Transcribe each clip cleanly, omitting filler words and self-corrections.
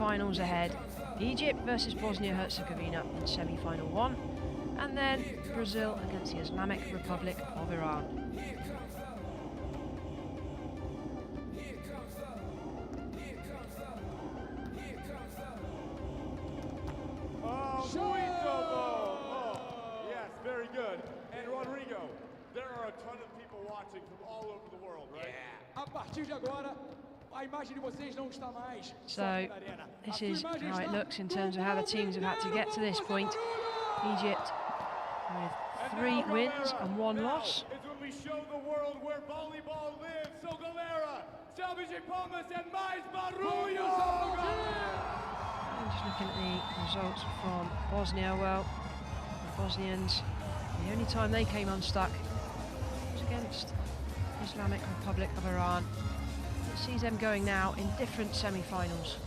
semi-finals ahead. Egypt versus Bosnia-Herzegovina in semi-final 1, and then Brazil against the Islamic Republic of Iran. Yes, very good. And Rodrigo, there are a ton of people watching from all over the world, right? A partir de agora, a imagem de vocês não está mais So this is how it looks in terms of how the teams have had to get to this point. Egypt with 3 wins and 1 loss. It's when we show the world where volleyball lives. So galera, salve de palmas e mais barulho, And just looking at the results from Bosnia, well, the Bosnians, the only time they came unstuck was against the Islamic Republic of Iran. It sees them going now in different semi-finals.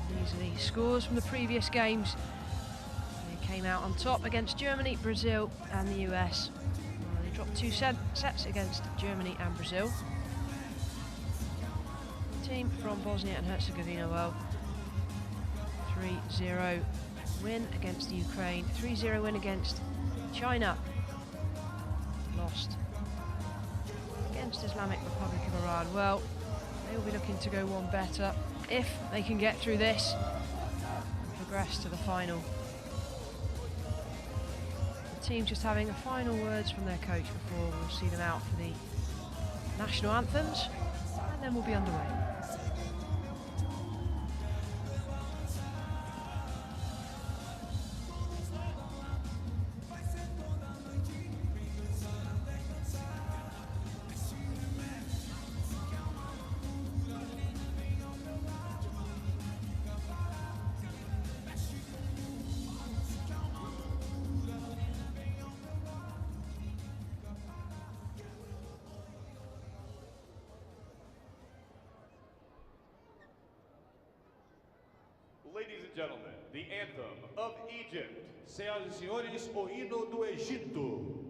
These are the scores from the previous games. They came out on top against Germany, Brazil and the US. Well, they dropped 2 sets against Germany and Brazil. The team from Bosnia and Herzegovina, well, 3-0 win against the Ukraine, 3-0 win against China. Lost against Islamic Republic of Iran. Well, they will be looking to go one better if they can get through this and progress to the final. The team just having a final words from their coach before we'll see them out for the national anthems, and then we'll be underway. Ladies and gentlemen, the anthem of Egypt. Senhoras e senhores, o hino do Egito.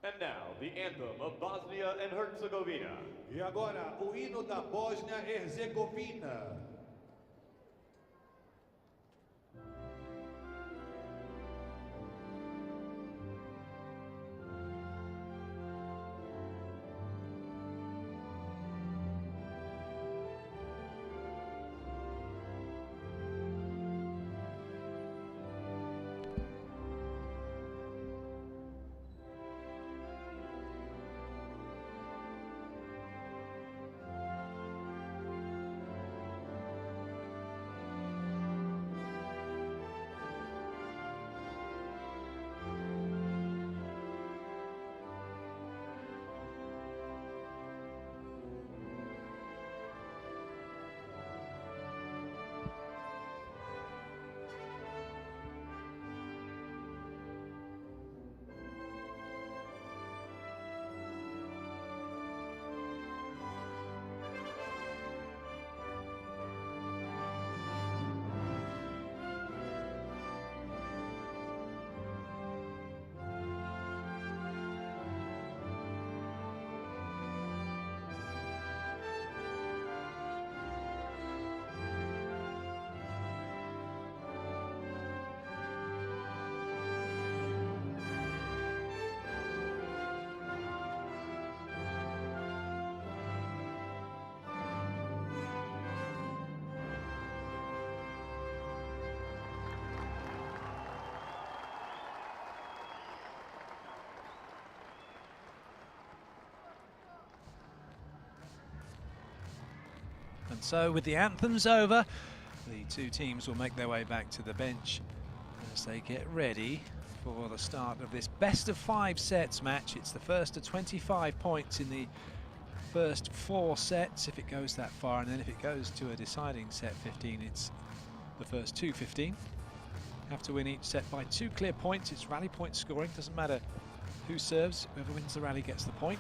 And now, the anthem of Bosnia and Herzegovina. E agora, o hino da Bósnia e Herzegovina. And so with the anthems over, the two teams will make their way back to the bench as they get ready for the start of this best of 5 sets match. It's the first of 25 points in the first 4 sets, if it goes that far, and then if it goes to a deciding set 15, it's the first 2-15. Have to win each set by 2 clear points. It's rally point scoring, doesn't matter who serves, whoever wins the rally gets the point.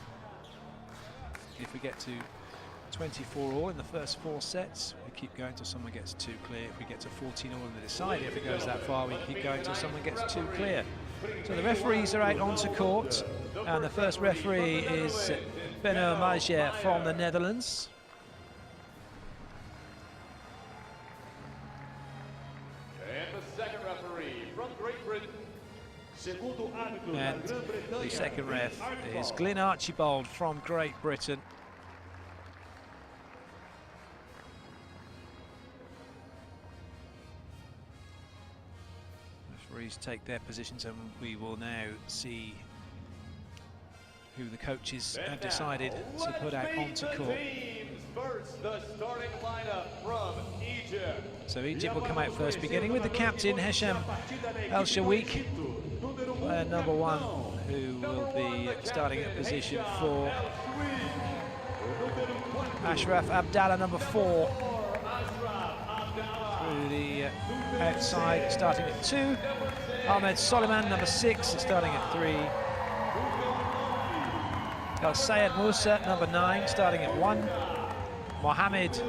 If we get to 24 all in the first 4 sets, we keep going till someone gets 2 clear. If we get to 14 all in the decider, if it goes that far, we keep going till someone gets 2 clear. So the referees are out onto court, and the first referee is Benno Majer from the Netherlands. And the second referee from Great Britain. And the second ref is Glyn Archibald from Great Britain. Referees take their positions, and we will now see who the coaches have decided to put out onto court. First, the starting lineup from Egypt. So Egypt will come out first, beginning with the captain, Hesham El Shaweek, player number 1, who will be starting at position 4. Ashraf Abdallah, number 4, through the outside, starting at 2. Ahmed Soliman, number 6, starting at 3. Sayed Musa, number 9, starting at 1. Mohamed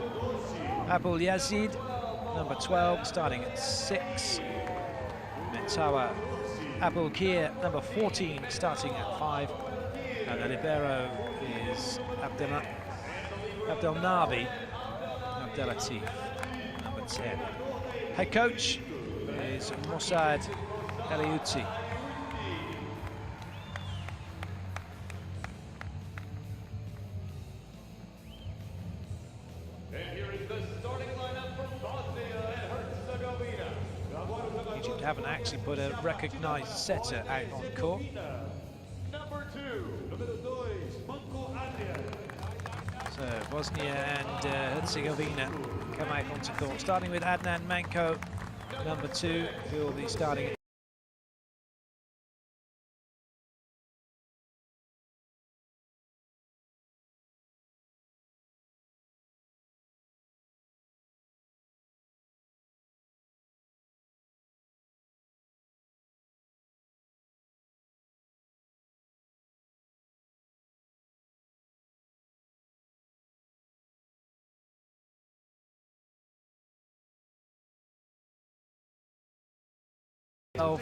Abul Yazid, number 12, starting at 6. Metawa Abul Kir, number 14, starting at 5. And the libero is Abdel Nabi Abdelatif, number 10. Head coach is Mossad Eliouti. And here is the starting lineup from Bosnia and Herzegovina. Egypt haven't actually put a recognised setter out on court. Number 2. So Bosnia and Herzegovina come out onto court, starting with Adnan Manko, number 2, who will be starting.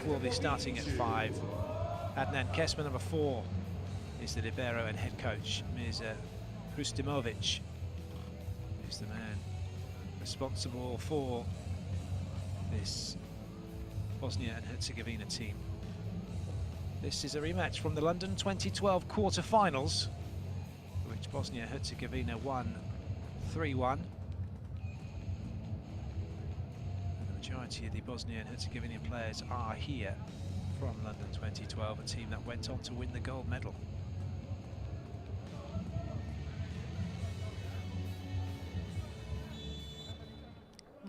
Will be starting at 5. Adnan Kesma, number 4, is the libero and head coach. Mirza Hrustimovic is the man responsible for this Bosnia and Herzegovina team. This is a rematch from the London 2012 quarter-finals, which Bosnia and Herzegovina won 3-1. The majority of the Bosnia and Herzegovinian players are here from London 2012, a team that went on to win the gold medal.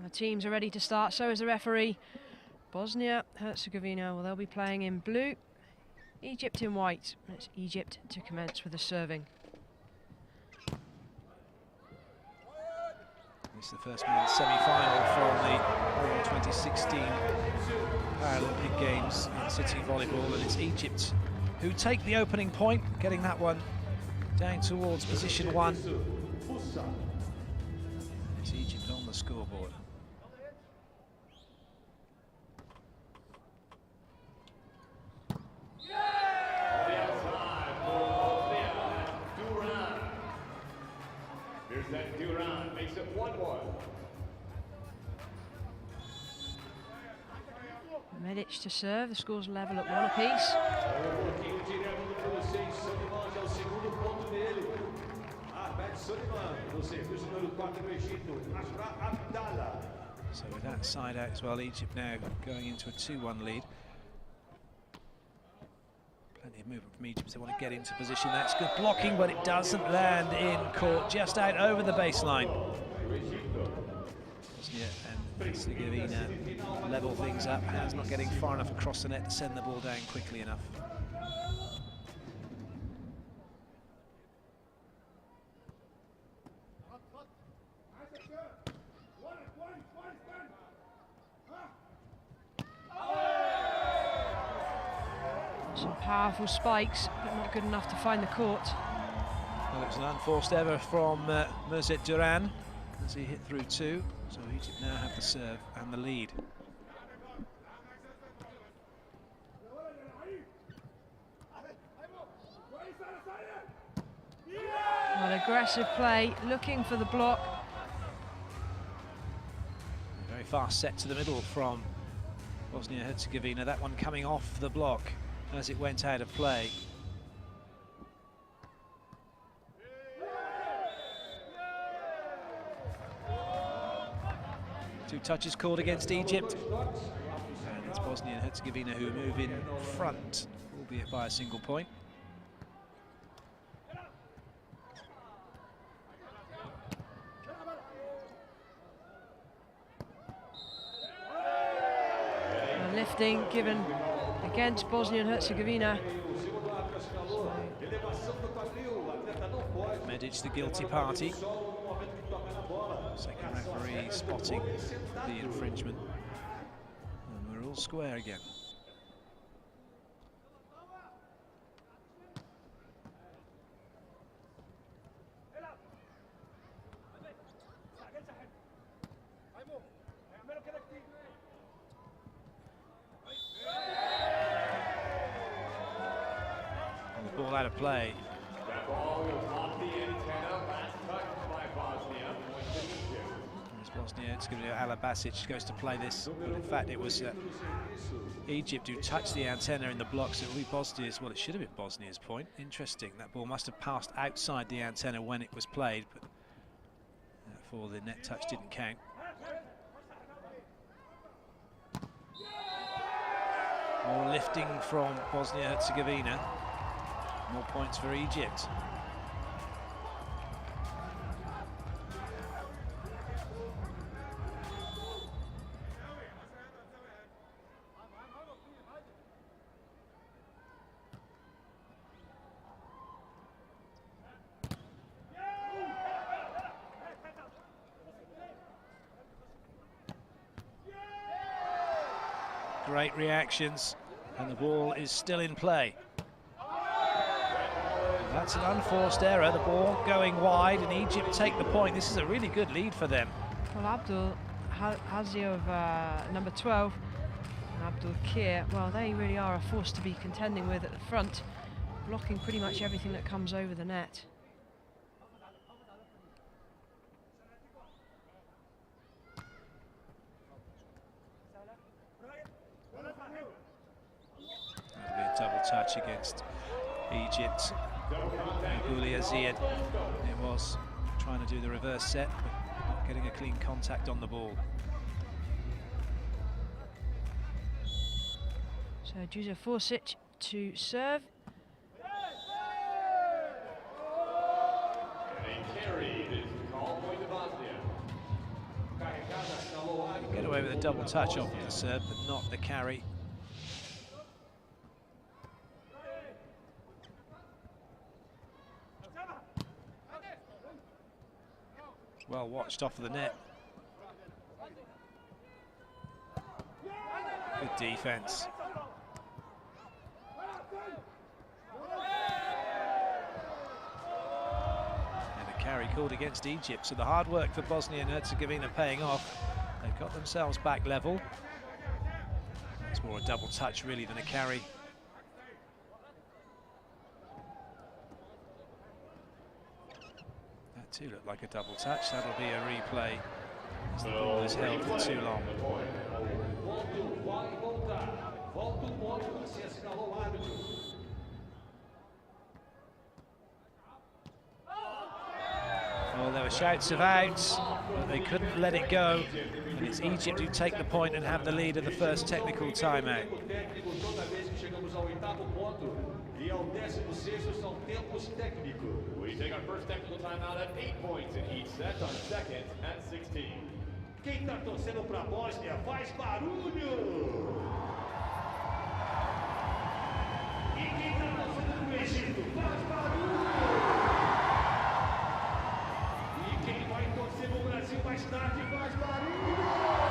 The teams are ready to start, so is the referee. Bosnia, Herzegovina, well, they'll be playing in blue, Egypt in white. It's Egypt to commence with the serving. This is the first men's semi-final from the 2016 Paralympic Games in city volleyball, and it's Egypt who take the opening point, getting that one down towards position 1. It's Egypt on the scoreboard. Here's that Duran, makes it 1-1. Medic to serve, the score's level at 1 apiece. So with that side out as well, Egypt now going into a 2-1 lead. Plenty of movement from Egypt, they want to get into position. That's good blocking, but it doesn't land in court, just out over the baseline. Bosnia and Herzegovina level things up. Hands not getting far enough across the net to send the ball down quickly enough. Some powerful spikes, but not good enough to find the court. Well, it was an unforced error from Merzet Duran as he hit through two. So Egypt now have the serve and the lead. Well, aggressive play, looking for the block. A very fast set to the middle from Bosnia-Herzegovina. That one coming off the block as it went out of play. Two touches called against Egypt. And it's Bosnia and Herzegovina who move in front, albeit by a single point. A lifting given against Bosnia and Herzegovina. Medic, the guilty party. Second referee spotting the infringement. And we're all square again. And the ball out of play. Bosnia-Herzegovina, Alabasic goes to play this, but in fact it was Egypt who touched the antenna in the blocks. It will be Bosnia's, well, it should have been Bosnia's point. Interesting, that ball must have passed outside the antenna when it was played, but therefore the net touch didn't count. More lifting from Bosnia-Herzegovina, more points for Egypt. Great reactions, and the ball is still in play. And that's an unforced error, the ball going wide, and Egypt take the point. This is a really good lead for them. Well, Abdul Haziov, number 12, and Abdul Kir, well, they really are a force to be contending with at the front, blocking pretty much everything that comes over the net. Double touch against Egypt. Bulia Ziad, it was trying to do the reverse set, but not getting a clean contact on the ball. So Juza Forsic to serve. Get away with a double touch off of the serve, but not the carry. Well watched off of the net. Good defense. And a carry called against Egypt. So the hard work for Bosnia and Herzegovina paying off. They've got themselves back level. It's more a double touch really than a carry. Too looked like a double touch. That'll be a replay as the ball is held for too long. Well, there were shouts of outs, but they couldn't let it go. And it's Egypt who take the point and have the lead of the first technical timeout. We take our first technical timeout at 8 points in each set on second and 16. Quem tá torcendo para a Bósnia faz barulho. E quem tá torcendo para o Egito faz barulho. E quem vai torcer para o Brasil mais tarde faz barulho.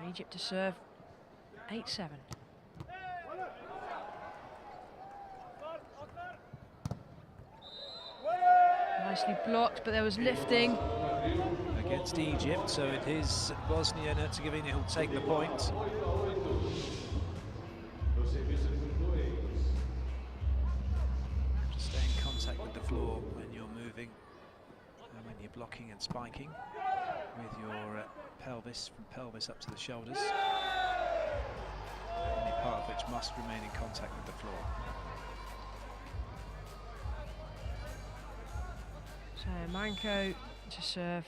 Egypt to serve 8-7. Nicely blocked, but there was lifting. Against Egypt, so it is Bosnia and Herzegovina who'll take the point. Just stay in contact with the floor when you're moving and when you're blocking and spiking with your pelvis, from pelvis up to the shoulders, any part of which must remain in contact with the floor. So Manko to serve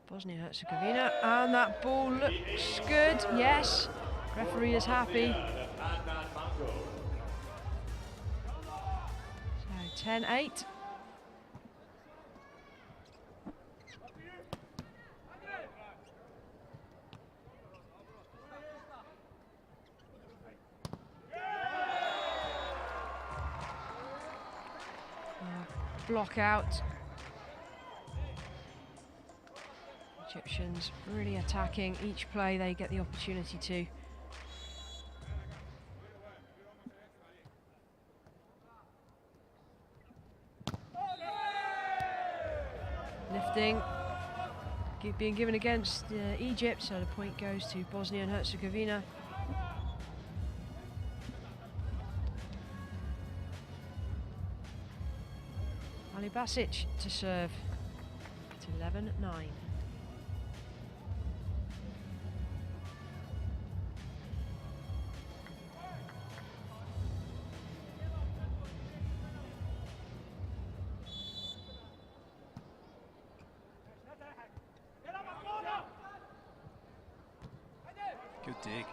Bosnia-Herzegovina, and that ball looks good, yes, referee is happy. So 10-8. Block out. Egyptians really attacking each play they get the opportunity to. Lifting being given against Egypt, so the point goes to Bosnia and Herzegovina. Ali Basic to serve at 11-9. Good dig.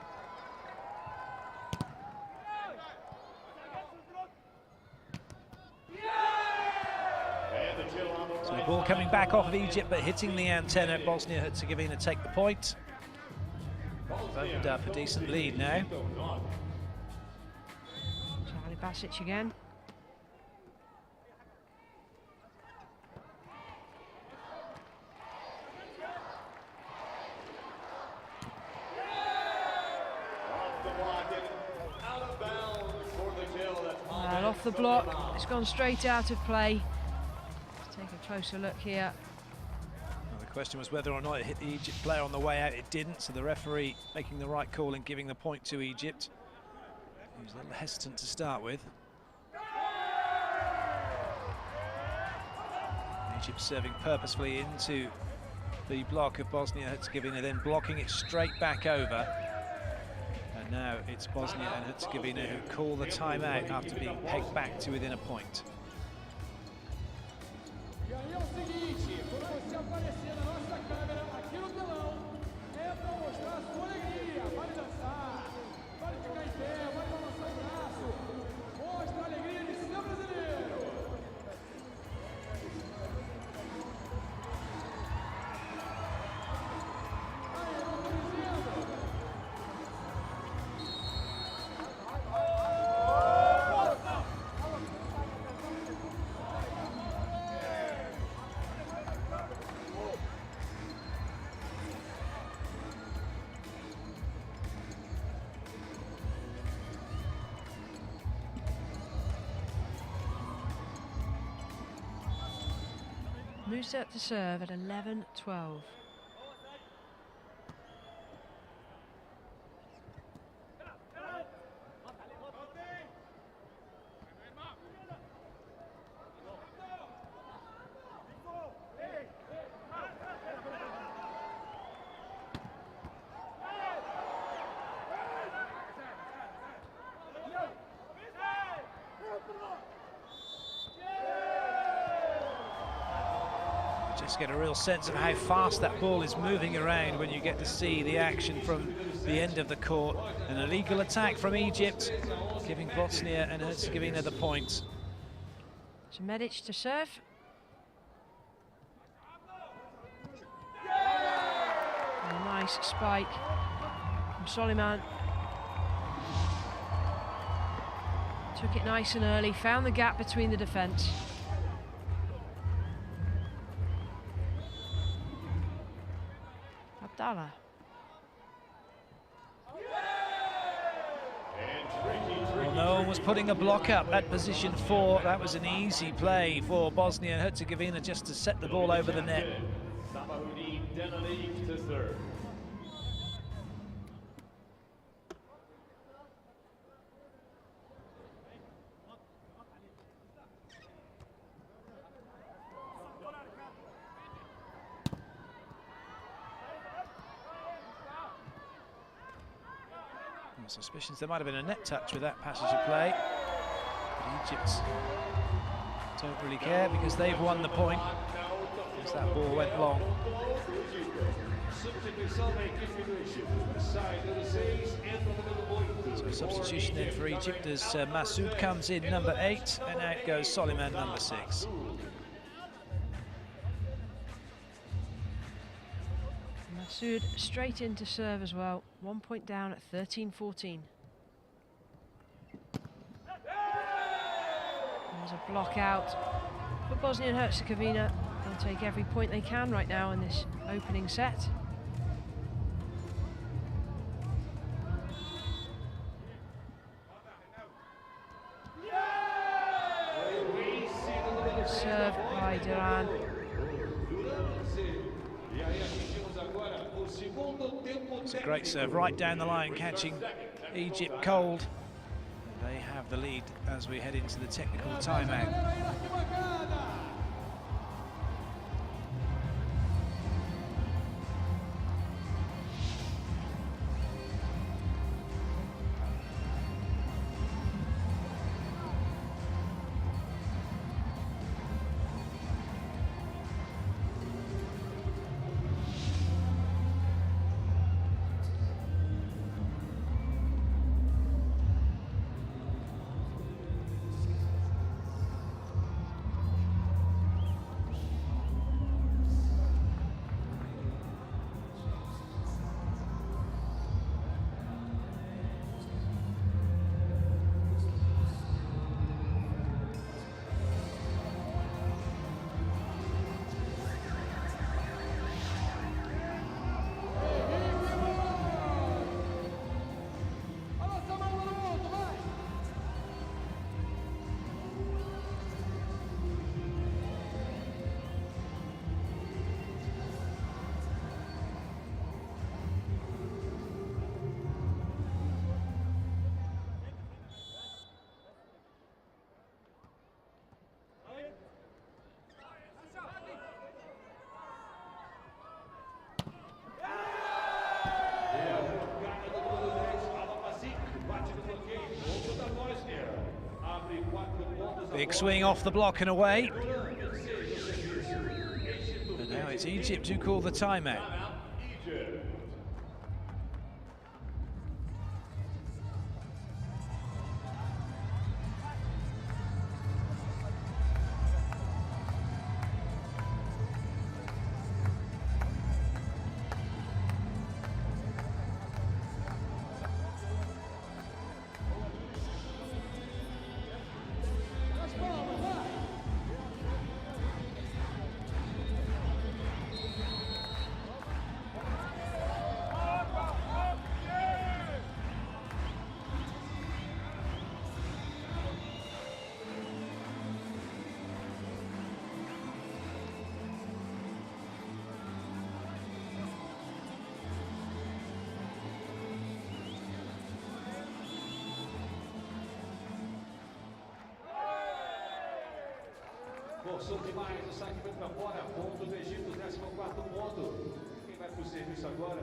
So the ball coming back off of Egypt, but hitting the antenna. Bosnia-Herzegovina take the point. Opened up a decent lead now. So Ali Basic again. Well, off the block, it's gone straight out of play. Let's take a closer look here. Well, the question was whether or not it hit the Egypt player on the way out. It didn't, so the referee making the right call and giving the point to Egypt. He was a little hesitant to start with. Egypt serving purposefully into the block of Bosnia-Herzegovina, then blocking it straight back over. And now it's Bosnia and Herzegovina who call the timeout after being pegged back to within a point. Musa to serve at 11-12. Just get a real sense of how fast that ball is moving around when you get to see the action from the end of the court. An illegal attack from Egypt, giving Bosnia and Herzegovina the point. So Medic to serve. And a nice spike from Soliman. Took it nice and early, found the gap between the defence. Abdallah. Well, no one was putting a block up at position 4. That was an easy play for Bosnia and Herzegovina just to set the ball over the net. Suspicions there might have been a net touch with that passage of play, but Egypt don't really care because they've won the point as that ball went long. So substitution then for Egypt as Masoud comes in, number 8, and out goes Soliman, number 6. Masoud straight in to serve as well. 1 point down at 13-14. There's a block out for Bosnia and Herzegovina. They'll take every point they can right now in this opening set. Served by Duran. It's a great serve right down the line, catching Egypt cold. They have the lead as we head into the technical timeout. Big swing off the block and away. And now it's Egypt who call the timeout. Forçou demais, o saque foi para fora. Ponto do Egito, 14º ponto. Quem vai para o serviço agora?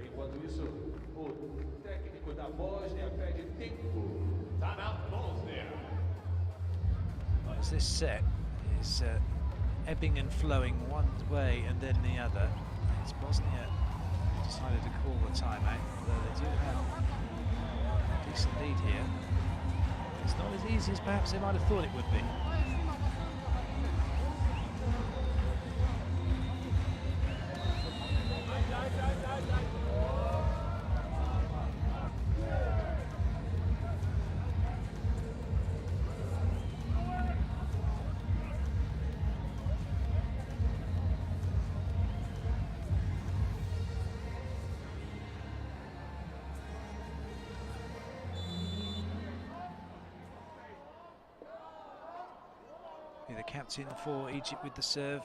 Enquanto isso, o técnico da Bósnia pede tempo. Time out, Bosnia. As this set is ebbing and flowing one way and then the other, it's Bosnia decided to call the timeout, although they do have a decent lead here. It's not as easy as perhaps they might have thought it would be. The captain for Egypt with the serve.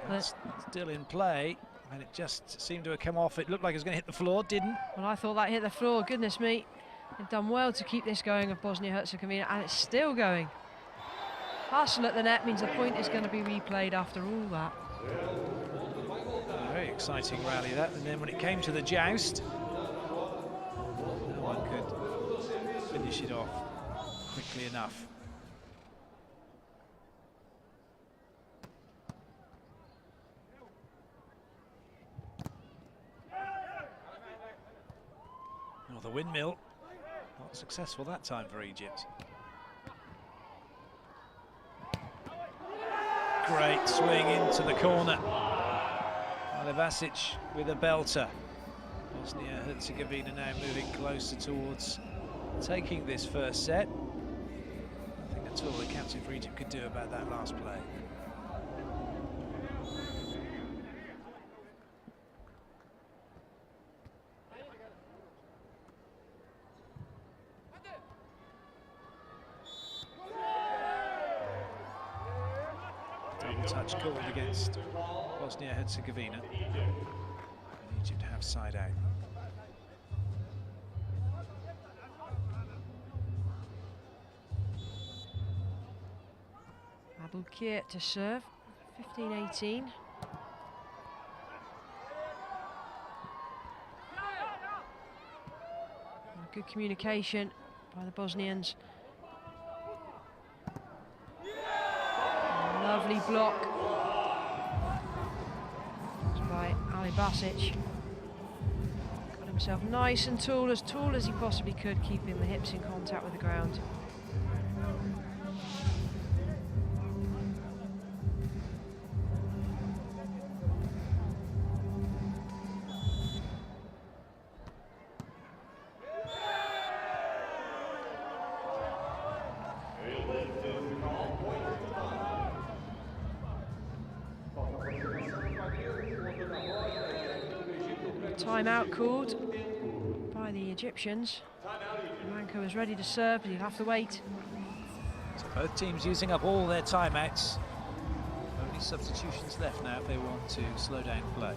That's still in play, and it just seemed to have come off. It looked like it was going to hit the floor, didn't. Well, I thought that hit the floor. Goodness me. They've done well to keep this going of Bosnia-Herzegovina, and it's still going. Hustle at the net means the point is going to be replayed after all that. Very exciting rally that, and then when it came to the joust, no one could finish it off quickly enough. Well, the windmill, not successful that time for Egypt. Great swing into the corner. Alibasic with a belter. Bosnia-Herzegovina now moving closer towards taking this first set. Nothing at all the captain for Egypt could do about that last play. Double touch called against Bosnia-Herzegovina. And Egypt have side out. Abulkir to serve, 15-18. Good communication by the Bosnians. Lovely block by Alibasic. Got himself nice and tall as he possibly could, keeping the hips in contact with the ground. Timeout called by the Egyptians. Manko is ready to serve, but he'll have to wait. So both teams using up all their timeouts. Only substitutions left now if they want to slow down play.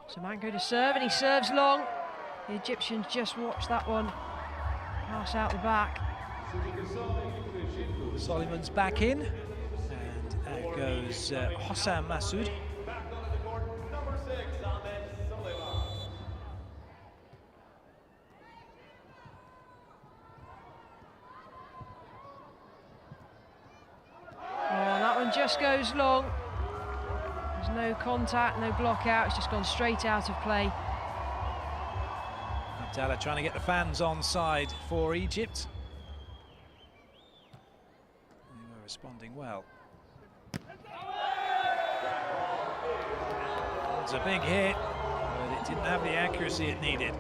So Manko to serve, and he serves long. The Egyptians just watch that one pass out the back. Soliman's back in, and out goes Hossam Massoud. Oh, that one just goes long. There's no contact, no block out, it's just gone straight out of play. Abdallah trying to get the fans on side for Egypt. They were responding well. It's a big hit, but it didn't have the accuracy it needed.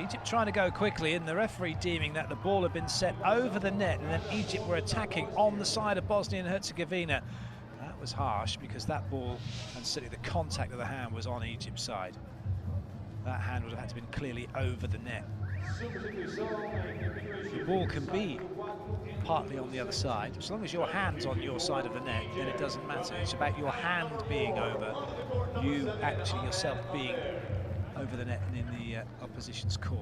Egypt trying to go quickly, and the referee deeming that the ball had been set over the net, and then Egypt were attacking on the side of Bosnia and Herzegovina. That was harsh, because that ball, and certainly the contact of the hand, was on Egypt's side. That hand would have had to have been clearly over the net. The ball can be partly on the other side. As long as your hand's on your side of the net, then it doesn't matter. It's about your hand being over, you actually yourself being over the net and in the opposition's court.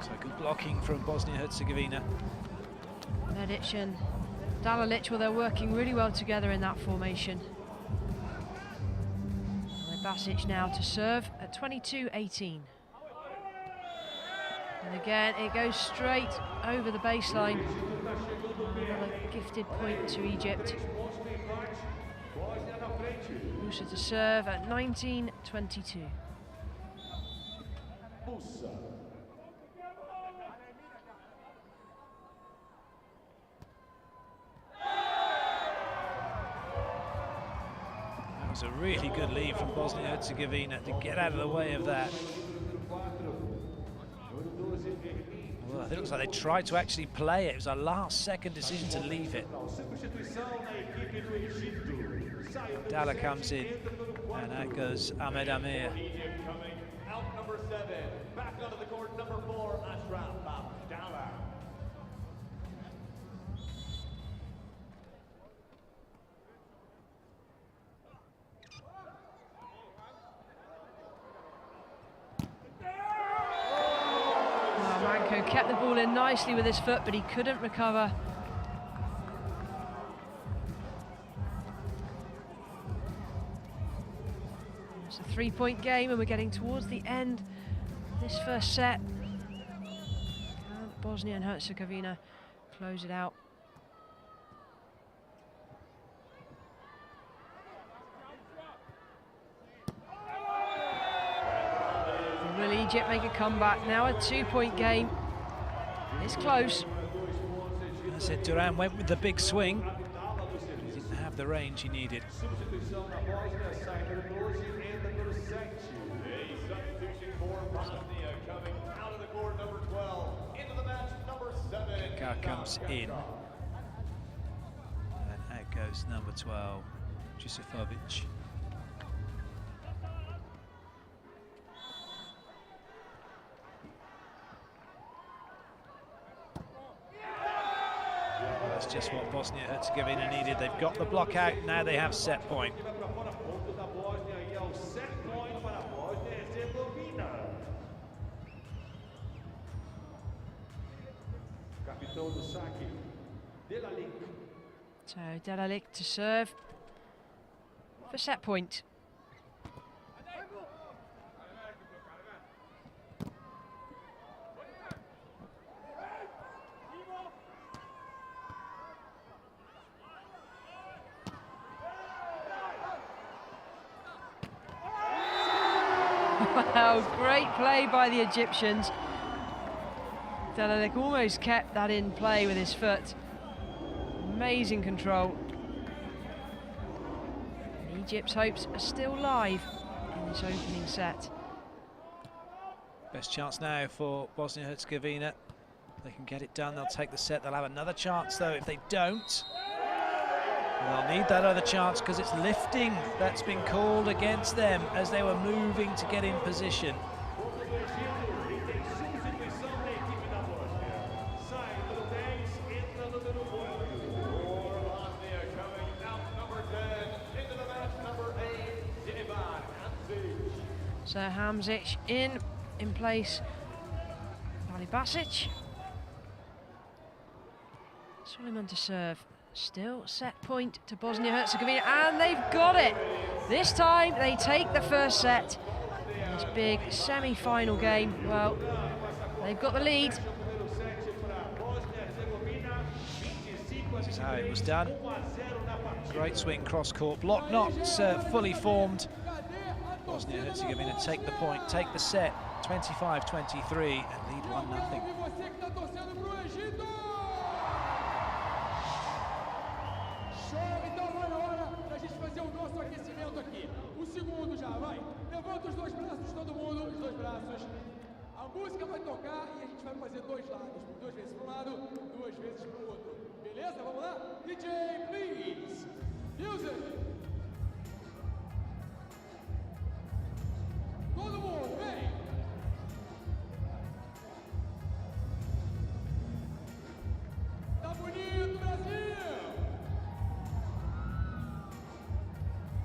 So good blocking from Bosnia-Herzegovina. Medic and Dalalic, well, they're working really well together in that formation. Basic now to serve at 22-18. And again, it goes straight over the baseline. Another gifted point to Egypt. Musa to serve at 19-22. It was a really good lead from Bosnia-Herzegovina to get out of the way of that. Well, it looks like they tried to actually play it. It was a last-second decision to leave it. Abdallah comes in, and out goes Ahmed Amir. Out number 7, back onto the court, number 4, Ashraf Abdallah. Manko kept the ball in nicely with his foot, but he couldn't recover. It's a 3-point game, and we're getting towards the end of this first set. Can Bosnia and Herzegovina close it out? Will Egypt make a comeback? Now a 2-point game. It's close. I said Duran went with the big swing. He didn't have the range he needed. Kaka comes in. And out goes number 12, Jusufovic. That's just what Bosnia-Herzegovina needed. They've got the block out, now they have set point. So Dalalic to serve for set point. Wow, great play by the Egyptians. Dalalic almost kept that in play with his foot. Amazing control. And Egypt's hopes are still live in this opening set. Best chance now for Bosnia-Herzegovina. They can get it done, they'll take the set. They'll have another chance though if they don't. They'll need that other chance because it's lifting that's been called against them as they were moving to get in position. So Hamzic in place. Ali Basic. Suleiman to serve. Still set point to Bosnia-Herzegovina, and they've got it. This time they take the first set. In this big semi-final game, well, they've got the lead. This is how it was done. Great swing cross-court, block not fully formed. Bosnia-Herzegovina take the point, take the set, 25-23, and lead 1-0. Então vai na hora da gente fazer o nosso aquecimento aqui. O segundo já, vai. Levanta os dois braços, todo mundo, os dois braços. A música vai tocar e a gente vai fazer dois lados. 2 vezes para um lado, 2 vezes para o outro. Beleza? Vamos lá? DJ, please. Music. Todo mundo, vem. Tá bonito, Brasil!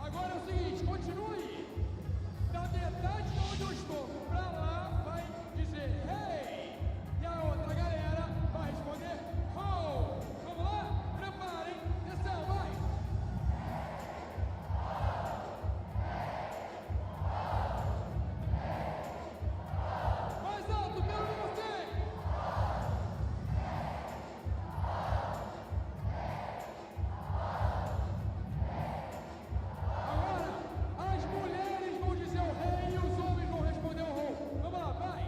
Agora é o seguinte, continue. Da metade de onde eu estou pra lá, vai dizer hey! E a outra galera vai responder ho! Vamos lá? Preparem, atenção, vai! Mais alto, quero ver você! Agora, as mulheres vão dizer o rei e os homens vão responder o ho. Vamos lá, vai!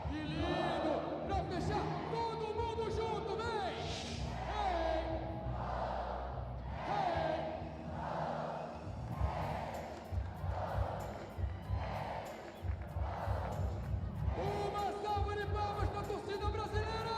Que lindo! Pra fechar, todo mundo junto, vem! Hey! Hey! Uma salva de palmas pra torcida brasileira!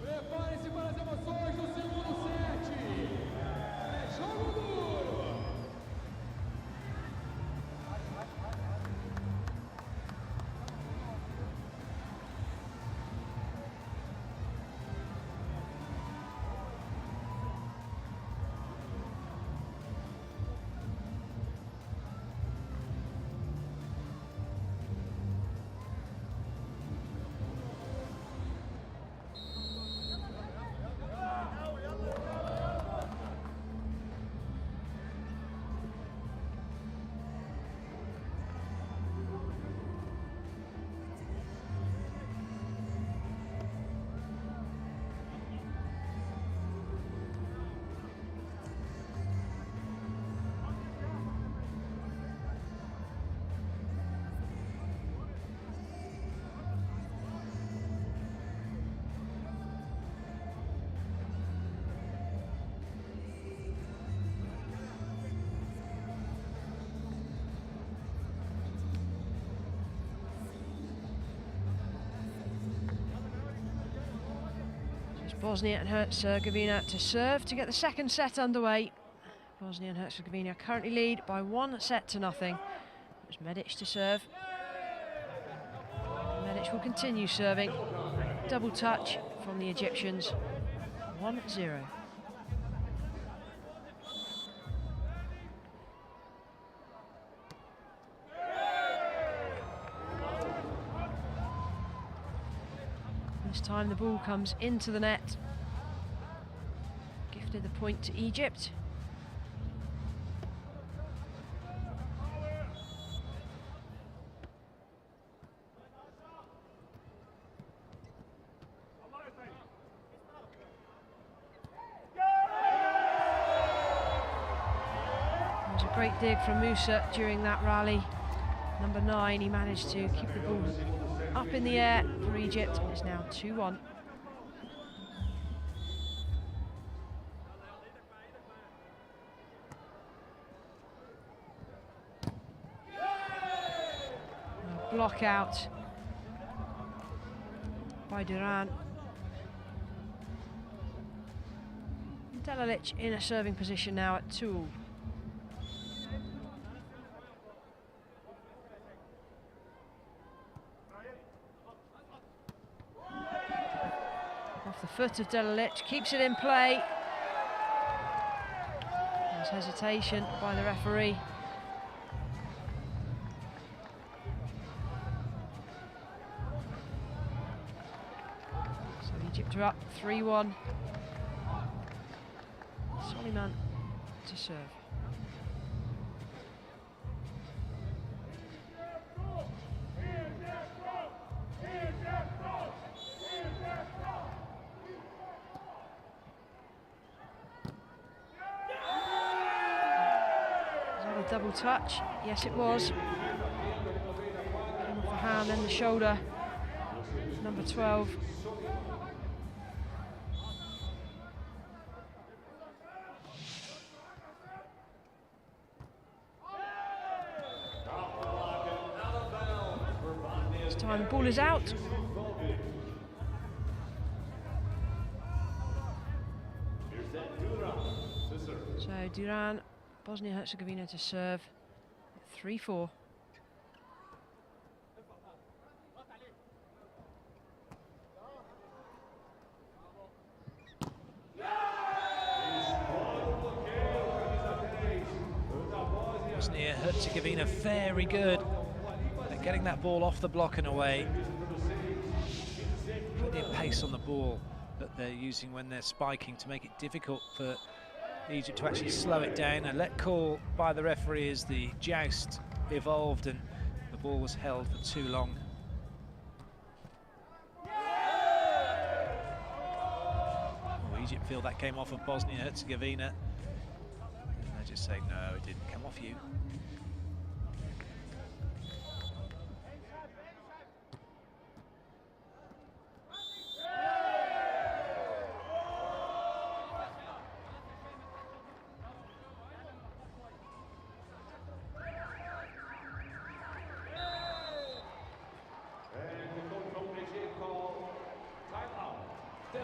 Preparem-se para as emoções do segundo set! É jogo duro! It's Bosnia and Herzegovina to serve to get the second set underway. Bosnia and Herzegovina currently lead by 1-0. It's Medic to serve. Medic will continue serving. Double touch from the Egyptians. 1-0. This time the ball comes into the net. Gifted the point to Egypt. There was a great dig from Musa during that rally. Number 9, he managed to keep the ball up in the air for Egypt. It's now 2-1. Block out by Duran. Delalic in a serving position now at 2. Off the foot of Delalic, keeps it in play. There's hesitation by the referee. So Egypt are up 3-1. Soliman to serve. Double touch, yes it was. Came off the hand, then the shoulder. Number 12. This time the ball is out. So Duran, Bosnia-Herzegovina to serve, 3-4. Bosnia-Herzegovina very good at getting that ball off the block and away. Plenty of pace on the ball that they're using when they're spiking to make it difficult for Egypt to actually slow it down. A let call by the referee as the joust evolved and the ball was held for too long. Oh, Egypt feel that came off of Bosnia-Herzegovina. And they just say, no, it didn't come off you.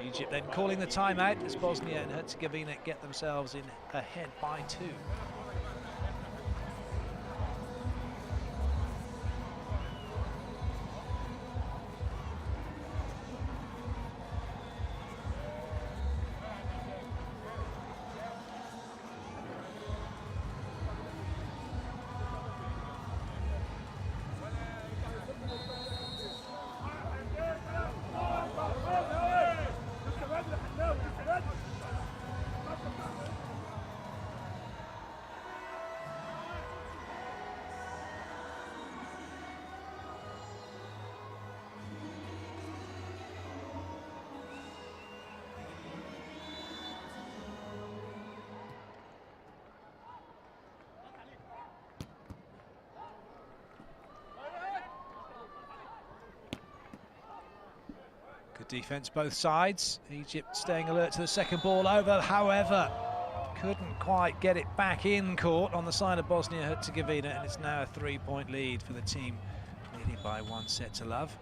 Egypt then calling the timeout as Bosnia and Herzegovina get themselves in ahead by 2. Good defence both sides. Egypt staying alert to the second ball over, however, couldn't quite get it back in court on the side of Bosnia-Herzegovina, and it's now a 3-point lead for the team, leading by 1 set to love.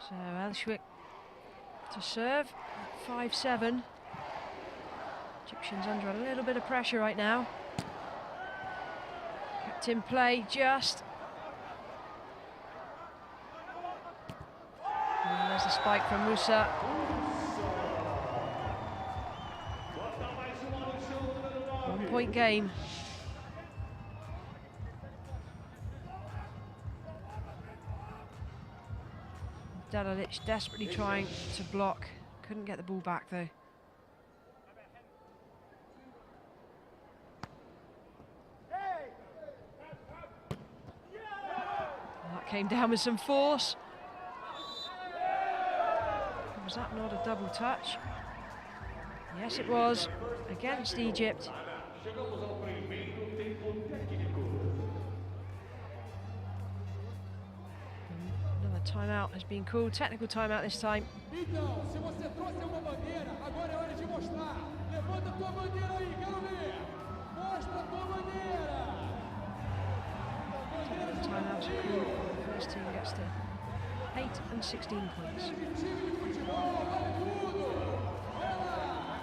So Elshwick to serve, 5-7. Egyptians under a little bit of pressure right now. Kept in play just. And there's the spike from Musa. One-point game. Delalic desperately trying to block, couldn't get the ball back though. That came down with some force. Was that not a double touch? Yes, it was, against Egypt. Chegamos ao primeiro tempo técnico. Another timeout has been called, technical timeout this time. Então, se você trouxe uma bandeira, agora é hora de mostrar. Levanta a tua bandeira aí, quero ver. Mostra a tua bandeira. Timeouts are called. The first team gets to 8 and 16 points. Time de futebol, vale tudo. Olha lá.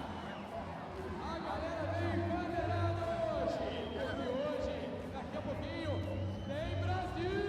A galera vem bandeirada hoje. E hoje, daqui a pouquinho, tem Brasil.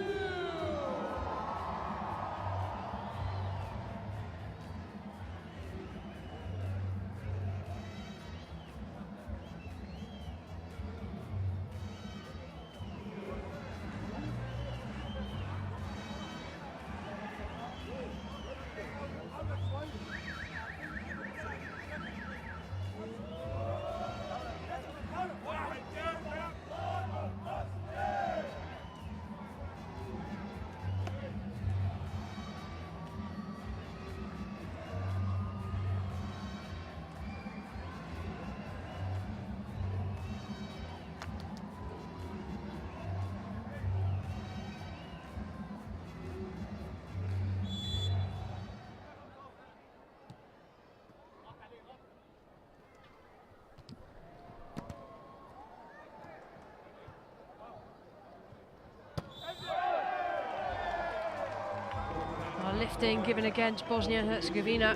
Lifting given against Bosnia and Herzegovina.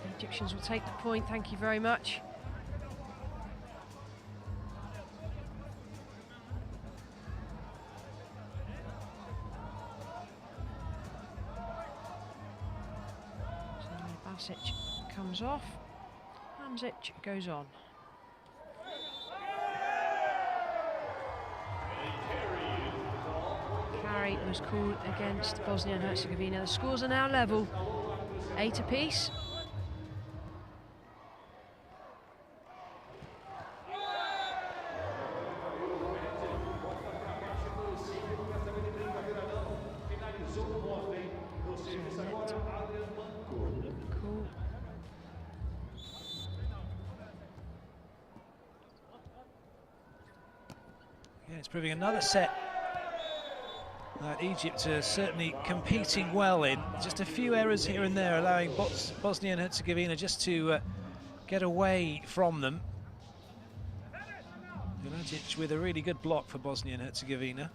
The Egyptians will take the point, thank you very much. So Basic comes off, Hamzic goes on. Carry was called against Bosnia and Herzegovina. The scores are now level, 8 apiece. Cool. Yeah, it's proving another set that Egypt are certainly competing well in. Just a few errors here and there, allowing Bosnia and Herzegovina just to get away from them. Jelatic with a really good block for Bosnia and Herzegovina.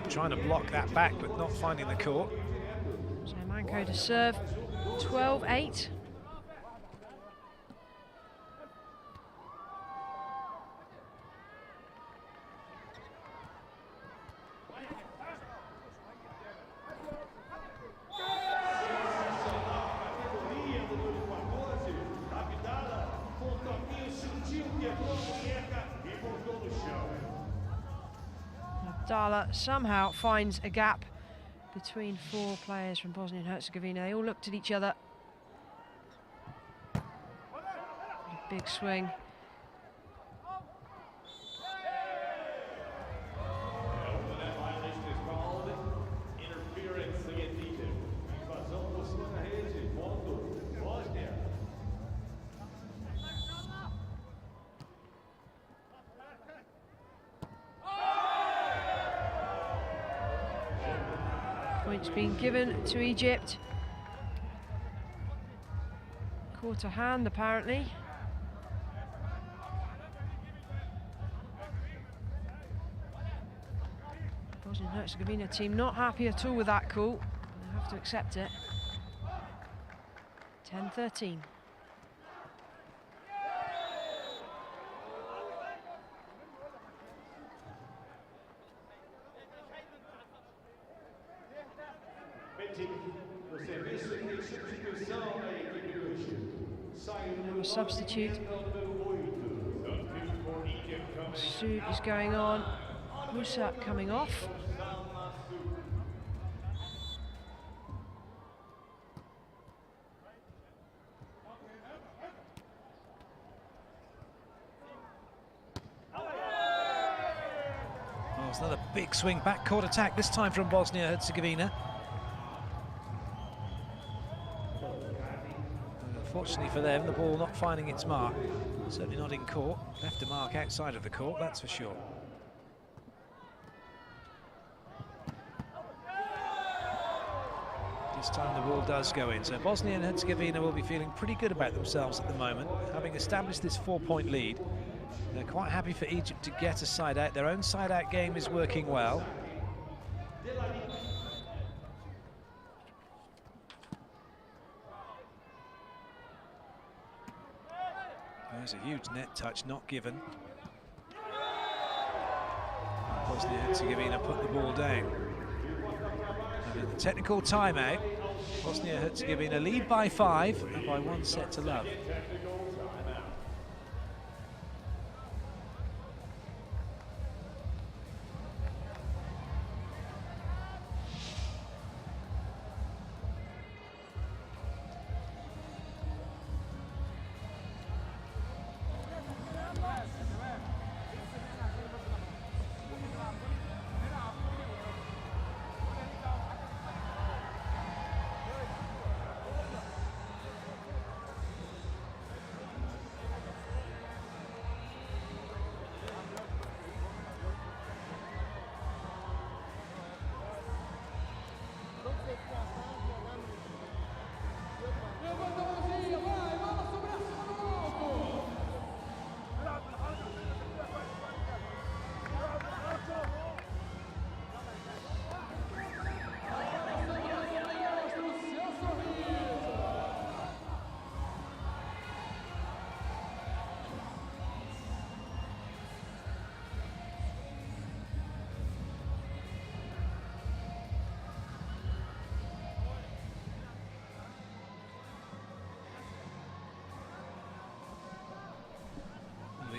Trying to block that back, but not finding the court. So Manco to serve, 12-8. Dala somehow finds a gap between 4 players from Bosnia and Herzegovina. They all looked at each other. A big swing. Points being given to Egypt. Caught a hand apparently. Bosnia and Herzegovina team not happy at all with that call. They have to accept it. 10-13. Now a substitute pursuit is going on. Musa coming off. Oh, it's another big swing backcourt attack, this time from Bosnia-Herzegovina. Unfortunately for them, the ball not finding its mark. Certainly not in court. Left a mark outside of the court, that's for sure. This time the ball does go in. So Bosnia and Herzegovina will be feeling pretty good about themselves at the moment, having established this 4-point lead. They're quite happy for Egypt to get a side out. Their own side out game is working well. There's a huge net touch not given. Bosnia-Herzegovina put the ball down. And at the technical timeout, Bosnia-Herzegovina lead by 5 and by 1 set to love.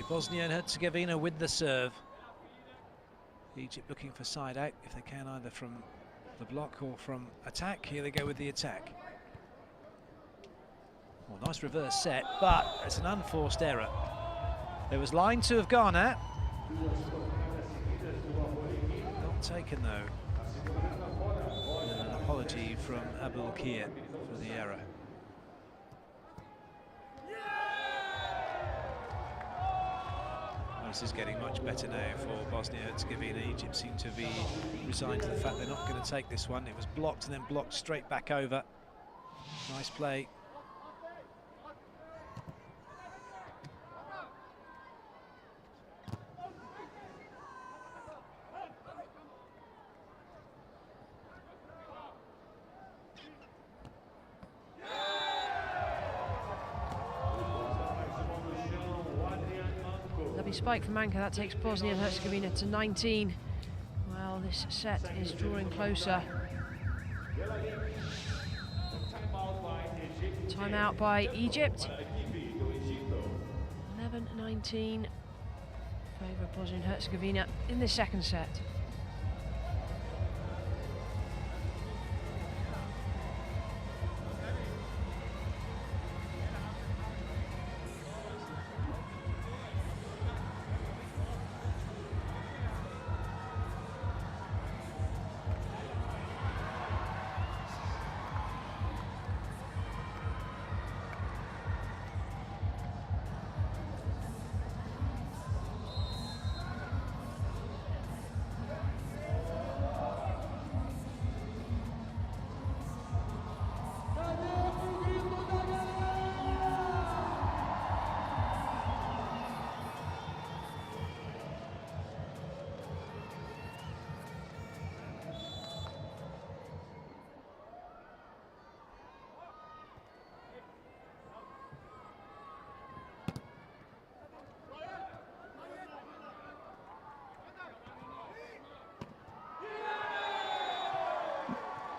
Bosnia and Herzegovina with the serve. Egypt looking for side out if they can, either from the block or from attack. Here they go with the attack. Well, nice reverse set, but it's an unforced error. There was line to have gone at. Not taken though. And an apology from Abul Kia for the error. This is getting much better now for Bosnia-Herzegovina. Egypt seem to be resigned to the fact they're not going to take this one. It was blocked and then blocked straight back over. Nice play. Spike from Manka, that takes Bosnia and Herzegovina to 19. Well, this set is drawing closer. Timeout by Egypt. 11-19 favour of Bosnia and Herzegovina in the second set.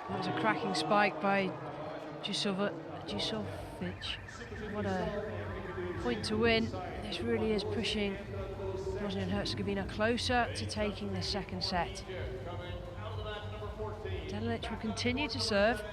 That was a cracking spike by Jusovic. What a point to win. This really is pushing Bosnia and Herzegovina closer to taking this second set. Delilic will continue to serve.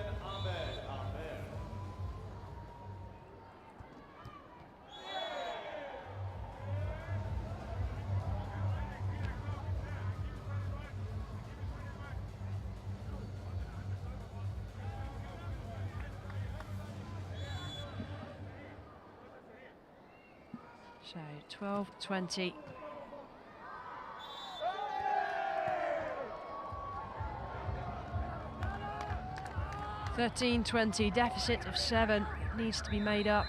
So 12-20. (13-20) deficit of 7 needs to be made up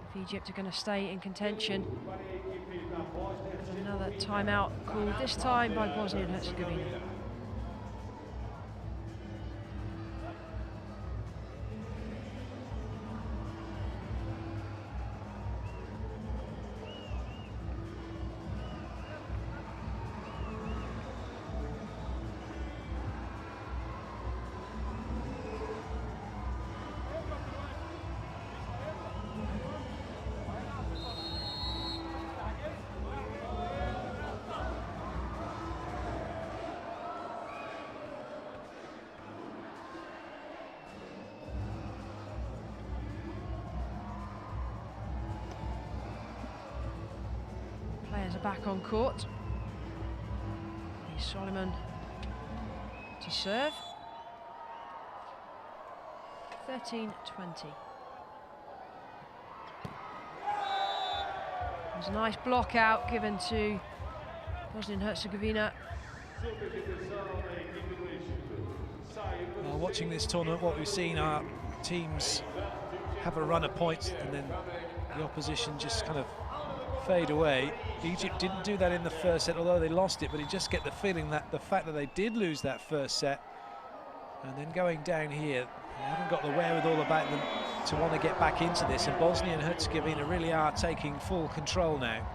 if Egypt are going to stay in contention. Another timeout called, this time by Bosnia and Herzegovina. Players are back on court. Here's Solomon to serve. 13-20. There's a nice block out given to Bosnia and Herzegovina. Well, watching this tournament, what we've seen are teams have a run of points and then the opposition just kind of fade away. Egypt didn't do that in the first set, although they lost it, but you just get the feeling that the fact that they did lose that first set and then going down here, they haven't got the wherewithal about them to want to get back into this, and Bosnia and Herzegovina really are taking full control now.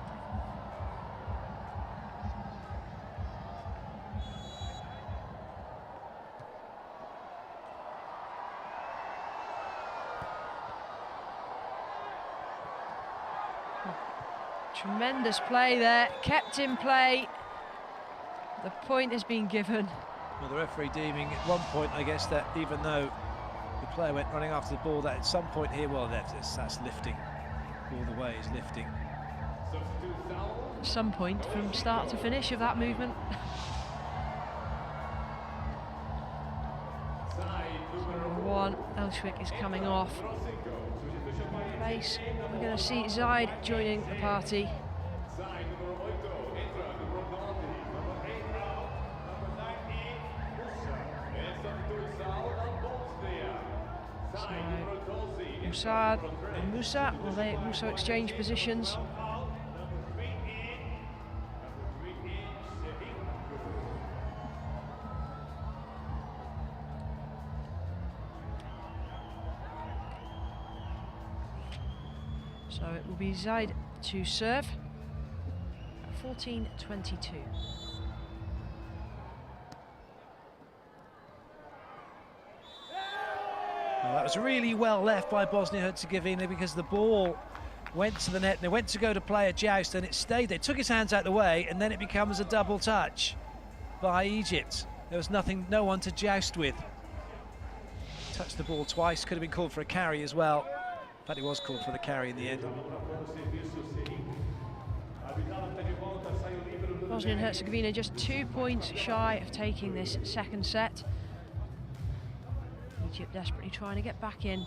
Tremendous play there, kept in play. The point has been given. Well, the referee deeming at one point, I guess, that even though the player went running after the ball, that at some point here, well, that's lifting. All the way is lifting. At some point from start to finish of that movement. Number 1, Elshwik is coming off. Place, we're going to see Zaid joining the party. Musad and Musa, well, they also exchange positions. So it will be Zaid to serve. 14-22. Well, that was really well left by Bosnia-Herzegovina because the ball went to the net. They went to go to play a joust and it stayed there. Took his hands out of the way and then it becomes a double touch by Egypt. There was no one to joust with. Touched the ball twice, could have been called for a carry as well. In fact, it was called for the carry in the end. Bosnia and Herzegovina just 2 points shy of taking this second set. Egypt desperately trying to get back in.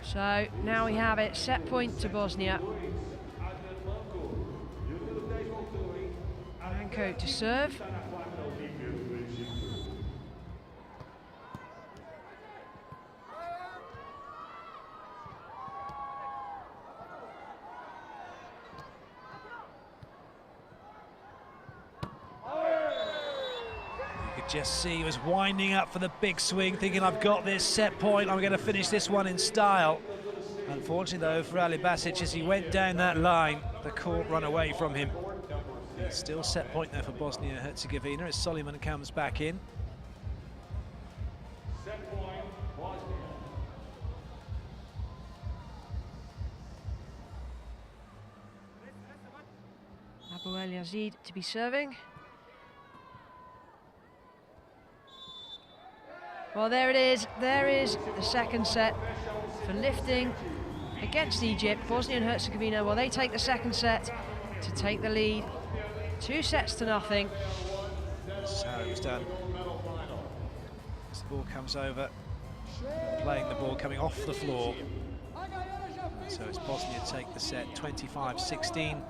So now we have it, set point to Bosnia. Ranko to serve. Just see he was winding up for the big swing, thinking I've got this set point, I'm going to finish this one in style. Unfortunately though for Ali Basic, as he went down that line, the court run away from him. It's still set point there for Bosnia-Herzegovina as Soliman comes back in. Abu El Yazid to be serving. Well, there it is. There is the second set for lifting against Egypt. Bosnia and Herzegovina, well, they take the second set to take the lead. 2-0. That's how it was done. As the ball comes over, playing the ball coming off the floor. So it's Bosnia take the set 25-16.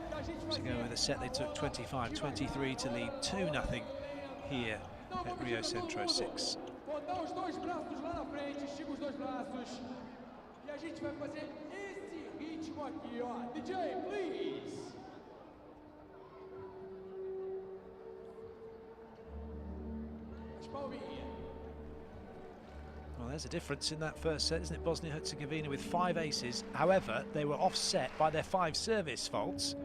To go with a set they took 25-23 to lead 2-0 here at Rio Centro 6. Botar os dois braços lá na frente, estica os dois braços. E a gente vai fazer esse ritmo aqui, ó. DJ, please. As palminhas. Well, there's a difference in that first set, isn't it? Bosnia-Herzegovina with 5 aces. However, they were offset by their 5 service faults.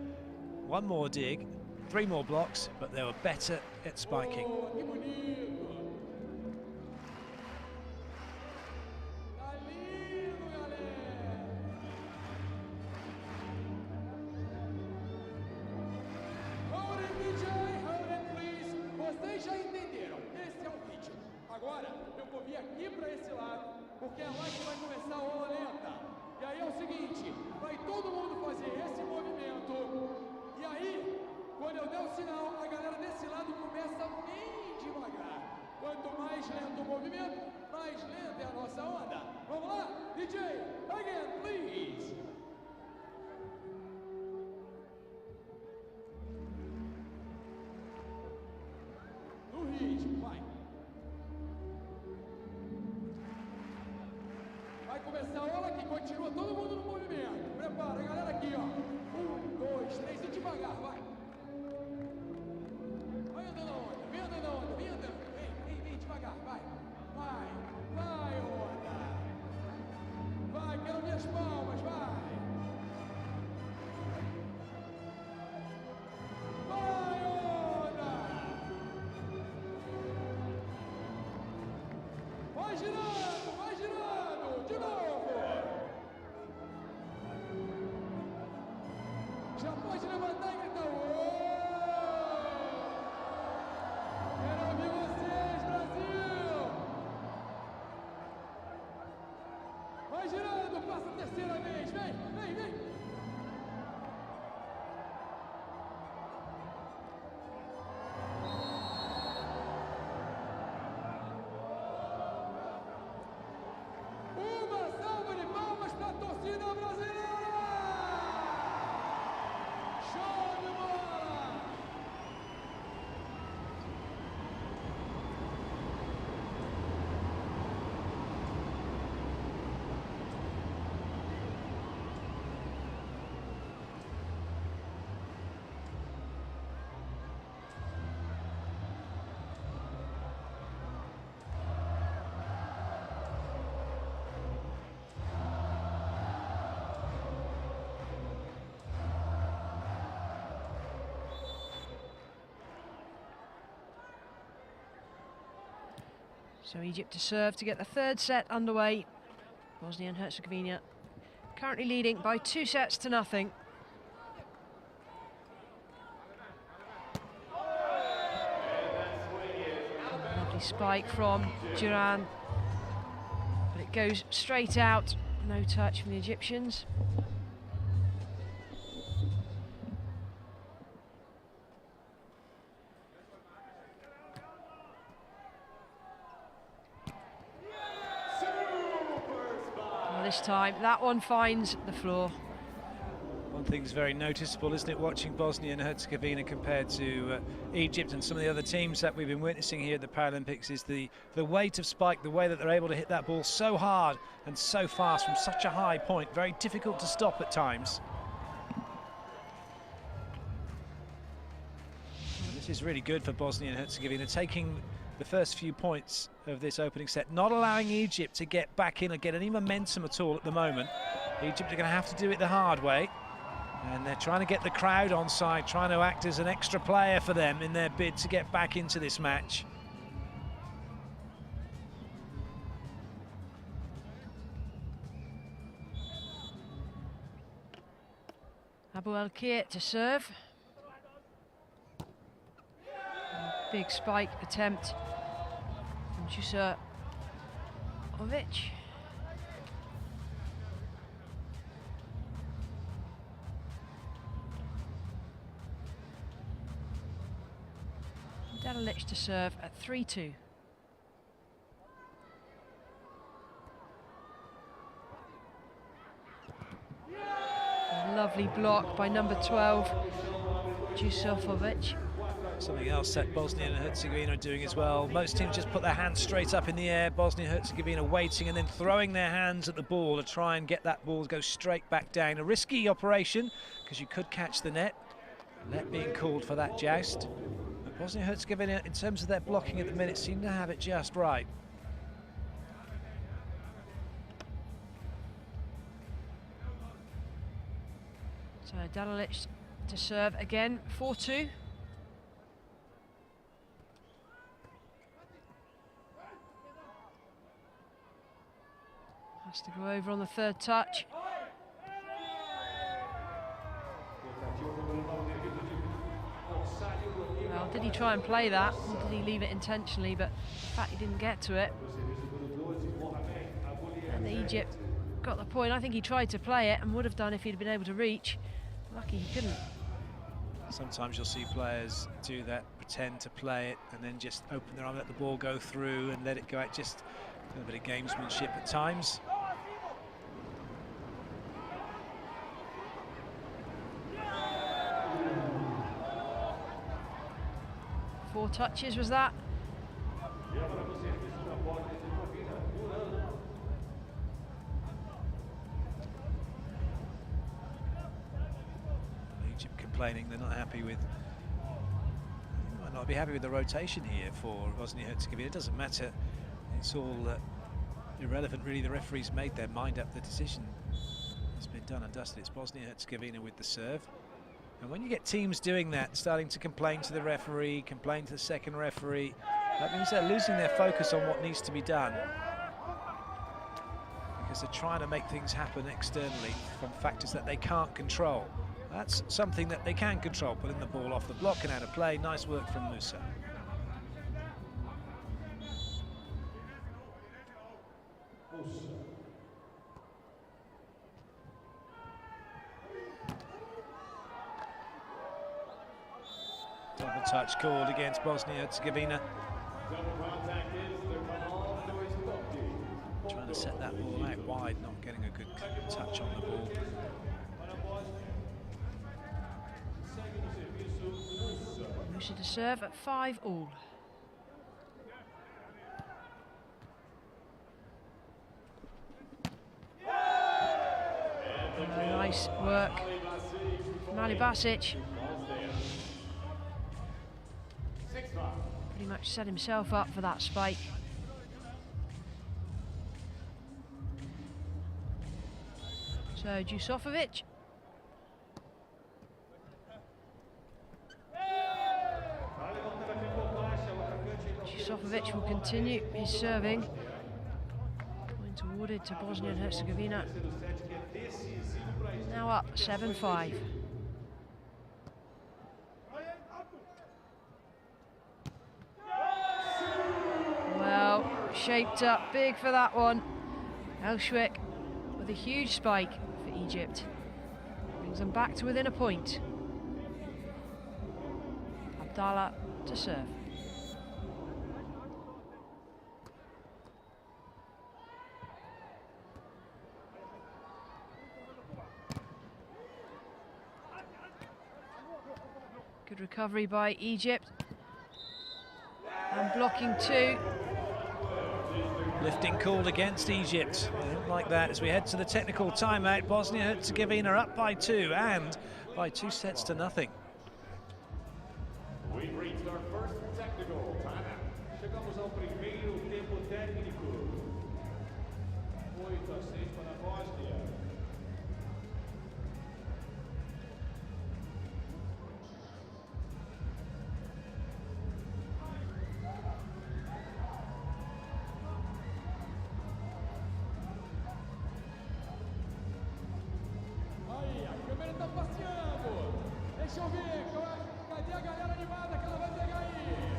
1 more dig, 3 more blocks, but they were better at spiking. Oh, que bonito. Já entenderam, esse é o ritmo. Agora eu vou vir aqui para esse lado, porque é lá que vai começar a aula lenta. E aí é o seguinte, vai todo mundo fazer esse movimento. E aí, quando eu der o sinal, a galera desse lado começa bem devagar. Quanto mais lento o movimento, mais lenta é a nossa onda. Vamos lá? DJ, again, please. Ritmo, vai. Vai começar a aula aqui, continua todo mundo no movimento. Prepara, galera aqui, ó. 1, 2, 3 e devagar, vai. Vai andando a onda, vem andando a onda, vem andando. Vem devagar, vai. Vai, onda. Vai, quero minhas palmas, vai. Vai girando, de novo. Já pode levantar e gritar, quero ouvir vocês, Brasil. Vai girando, passa a terceira vez, vem. Torcida brasileira! Show de bola! So Egypt to serve to get the third set underway. Bosnia and Herzegovina currently leading by 2-0. Lovely spike from Duran, but it goes straight out. No touch from the Egyptians. This time, that one finds the floor. One thing's very noticeable, isn't it, watching Bosnia and Herzegovina compared to Egypt and some of the other teams that we've been witnessing here at the Paralympics, is the weight of spike, the way that they're able to hit that ball so hard and so fast from such a high point. Very difficult to stop at times. And this is really good for Bosnia and Herzegovina, taking the first few points of this opening set, not allowing Egypt to get back in or get any momentum at all at the moment. Egypt are going to have to do it the hard way, and they're trying to get the crowd on side, trying to act as an extra player for them in their bid to get back into this match. Abu El Kir to serve. big spike attempt from Jusovic. Dalic to serve at 3-2. Lovely block by number 12, Jusovic. Something else that Bosnia and Herzegovina are doing as well. Most teams just put their hands straight up in the air. Bosnia and Herzegovina waiting and then throwing their hands at the ball to try and get that ball to go straight back down. A risky operation because you could catch the net. Net being called for that joust. But Bosnia and Herzegovina, in terms of their blocking at the minute, seem to have it just right. So Dalic to serve again, 4-2. Has to go over on the third touch. Well, did he try and play that, or did he leave it intentionally? But in fact, he didn't get to it. And Egypt got the point. I think he tried to play it and would have done if he'd been able to reach. Lucky he couldn't. Sometimes you'll see players do that, pretend to play it, and then just open their arm, let the ball go through and let it go out. Just a little bit of gamesmanship at times. Four touches was that. Egypt complaining they're not happy with, might not be happy with the rotation here for Bosnia and Herzegovina. It doesn't matter, it's all irrelevant really. The referees made their mind up, the decision has been done and dusted. It's Bosnia and Herzegovina with the serve. And when you get teams doing that, starting to complain to the referee, complain to the second referee, that means they're losing their focus on what needs to be done, because they're trying to make things happen externally from factors that they can't control. That's something that they can control, putting the ball off the block and out of play. Nice work from Musa. Double touch called against Bosnia and Herzegovina. Trying to set that ball out wide, not getting a good touch on the ball. Musa to serve at 5-all. Nice work from Ali Basic. Pretty much set himself up for that spike. So Jusovic. Jusovic will continue his serving. Point awarded to Bosnia and Herzegovina. Now up 7-5. Well, shaped up big for that one. Elshwick with a huge spike for Egypt. Brings them back to within a point. Abdallah to serve. Good recovery by Egypt. And blocking two. Lifting called against Egypt. I don't like that as we head to the technical timeout. Bosnia and Herzegovina up by 2 and by 2 sets to nothing. We've reached our first technical timeout. Chegamos ao primeiro tempo técnico. 8-6 para a Bósnia. Aí, a câmera tá passeando. Deixa eu ver. Cadê a galera animada que ela vai pegar aí?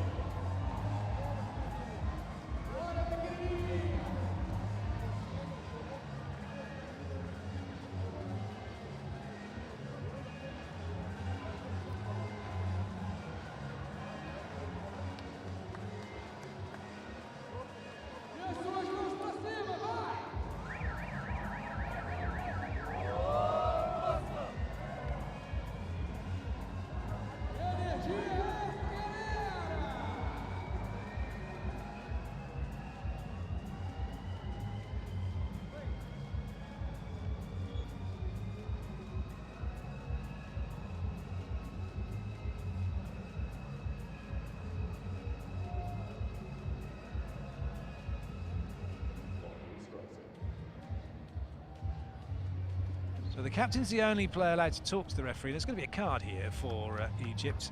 So the captain's the only player allowed to talk to the referee. There's going to be a card here for Egypt.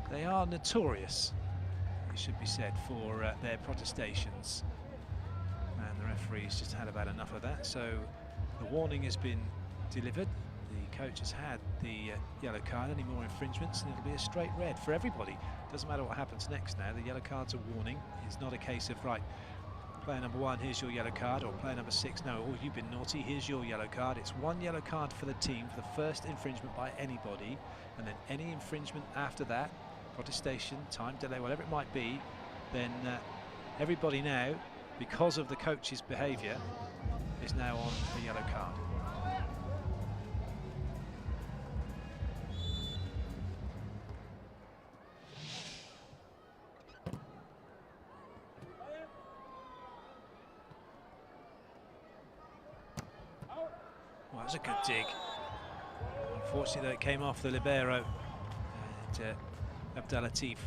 They are notorious, it should be said, for their protestations. And the referee's just had about enough of that. So the warning has been delivered. The coach has had the yellow card. Any more infringements and it'll be a straight red for everybody. Doesn't matter what happens next now. The yellow card's a warning. It's not a case of, right, player number 1, here's your yellow card, or player number 6, no, oh, you've been naughty, here's your yellow card. It's 1 yellow card for the team for the first infringement by anybody, and then any infringement after that, protestation, time delay, whatever it might be, then everybody now, because of the coach's behaviour, is now on a yellow card. Well, that was a good dig. Unfortunately, though, it came off the libero. And Abdelatif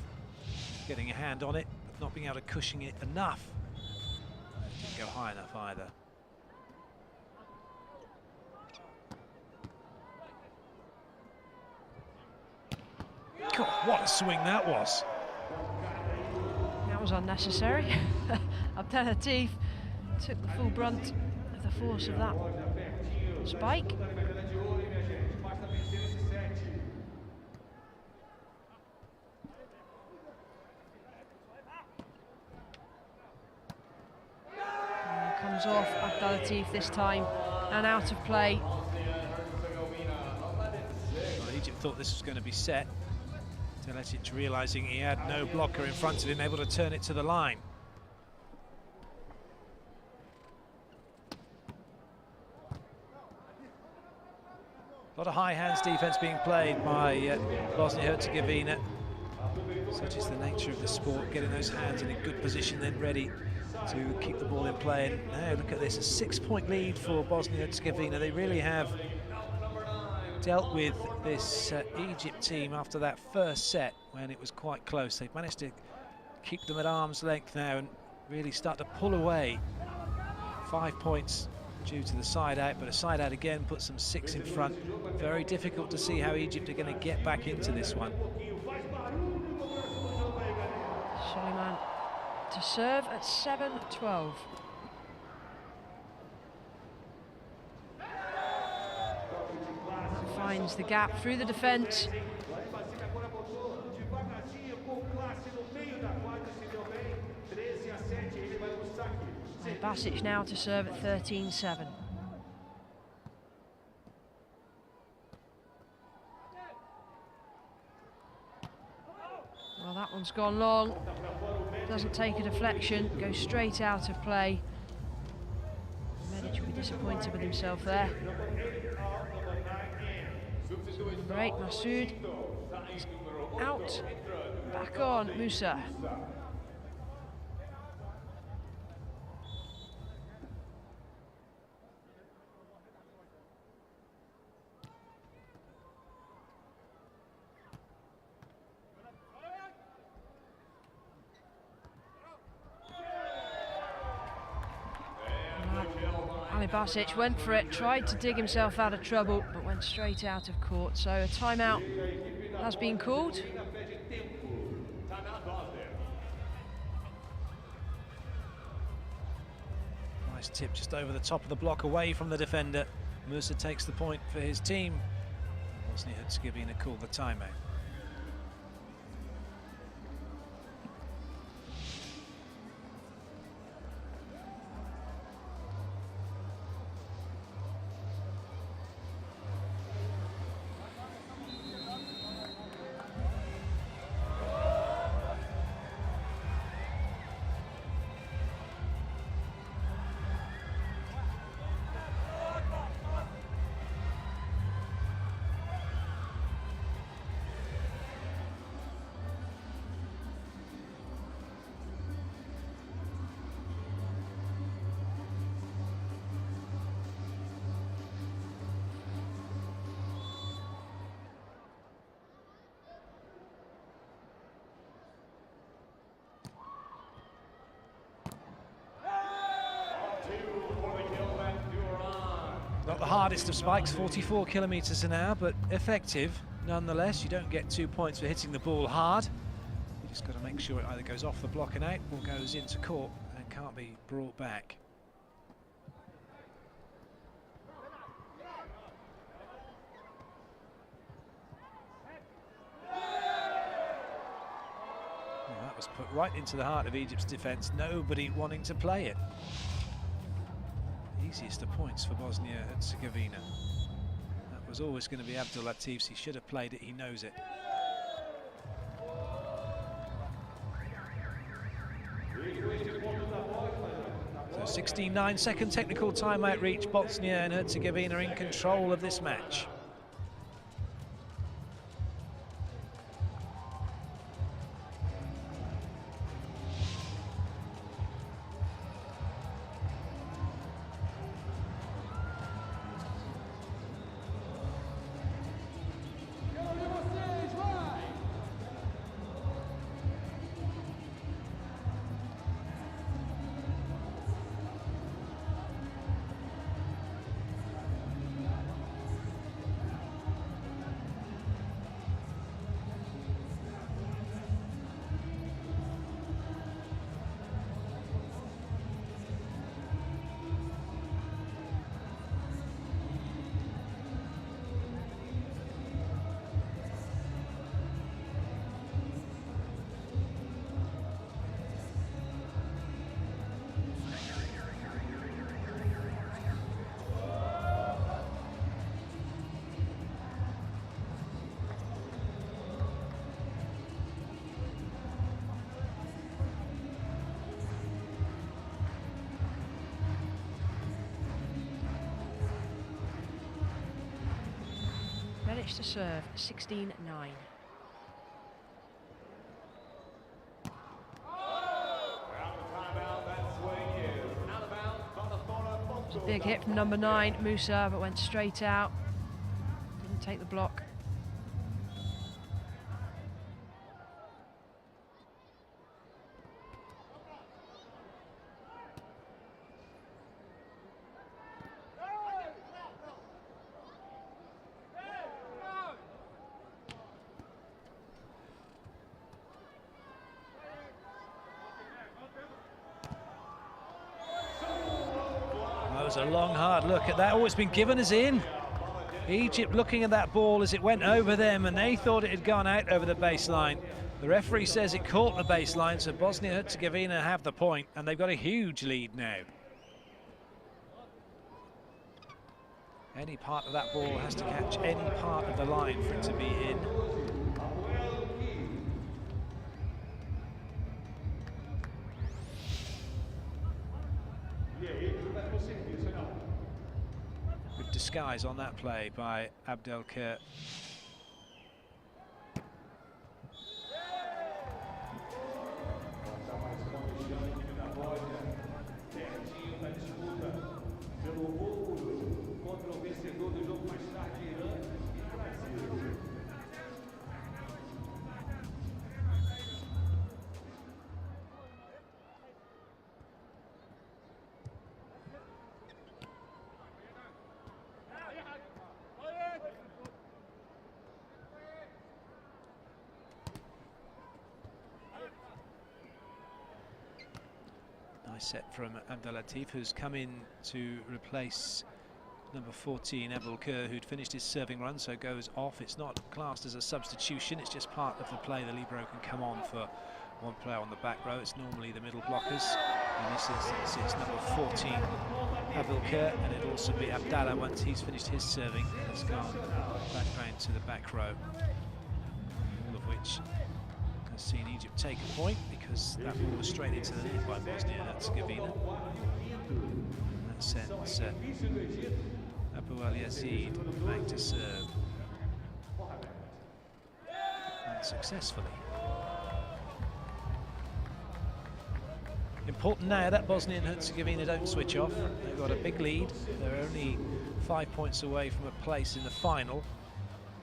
getting a hand on it, but not being able to cushion it enough. Didn't go high enough either. God, what a swing that was. That was unnecessary. Abdelatif took the full brunt of the force of that spike. Comes off Abdelatif this time and out of play. Well, Egypt thought this was going to be set. Telecic realising he had no blocker in front of him, able to turn it to the line. A lot of high hands defence being played by Bosnia-Herzegovina. Such is the nature of the sport, getting those hands in a good position, then ready to keep the ball in play. And now look at this, a 6-point lead for Bosnia-Herzegovina. They really have dealt with this Egypt team after that first set when it was quite close. They've managed to keep them at arm's length now and really start to pull away. 5 points due to the side out, but a side out again puts them 6 in front. Very difficult to see how Egypt are going to get back into this one. Suleiman to serve at 7-12. Finds the gap through the defence. Basic now to serve at 13-7. Well, that one's gone long. Doesn't take a deflection, goes straight out of play. Medic will be disappointed with himself there. Great, Masoud is out, back on Musa. Basic went for it, tried to dig himself out of trouble, but went straight out of court. So a timeout has been called. Nice tip just over the top of the block, away from the defender. Musa takes the point for his team. Bosnia-Herzegovina called the timeout. the hardest of spikes, 44 kilometres an hour, but effective nonetheless. You don't get 2 points for hitting the ball hard. You just got to make sure it either goes off the block and out or goes into court and can't be brought back. Well, that was put right into the heart of Egypt's defence, nobody wanting to play it. Easiest of points for Bosnia and Herzegovina. That was always going to be Abdul Latif's. He should have played it, he knows it. So 16-9, second technical timeout reach. Bosnia and Herzegovina in control of this match. To serve, 16-9. It's a big hit from number 9, Musa, but went straight out. Didn't take the block. A long hard look at that. Always been given as in. Egypt looking at that ball as it went over them, and they thought it had gone out over the baseline. The referee says it caught the baseline, so Bosnia and Herzegovina have the point, and they've got a huge lead now. Any part of that ball has to catch any part of the line for it to be in. Disguise on that play by Abdelker. Set from Abdel Latif, who's come in to replace number 14, Abdelker, who'd finished his serving run, so goes off. It's not classed as a substitution, it's just part of the play. The libero can come on for one player on the back row. It's normally the middle blockers. In this instance, it's number 14, Abdelker, and it'll also be Abdallah once he's finished his serving and has gone back round to the back row. All of which has seen Egypt take a point, because that ball was straight into the net by Bosnia and Herzegovina. That sends Abu Al Yazid back to serve. Unsuccessfully. Important now that Bosnia and Herzegovina don't switch off. They've got a big lead. They're only 5 points away from a place in the final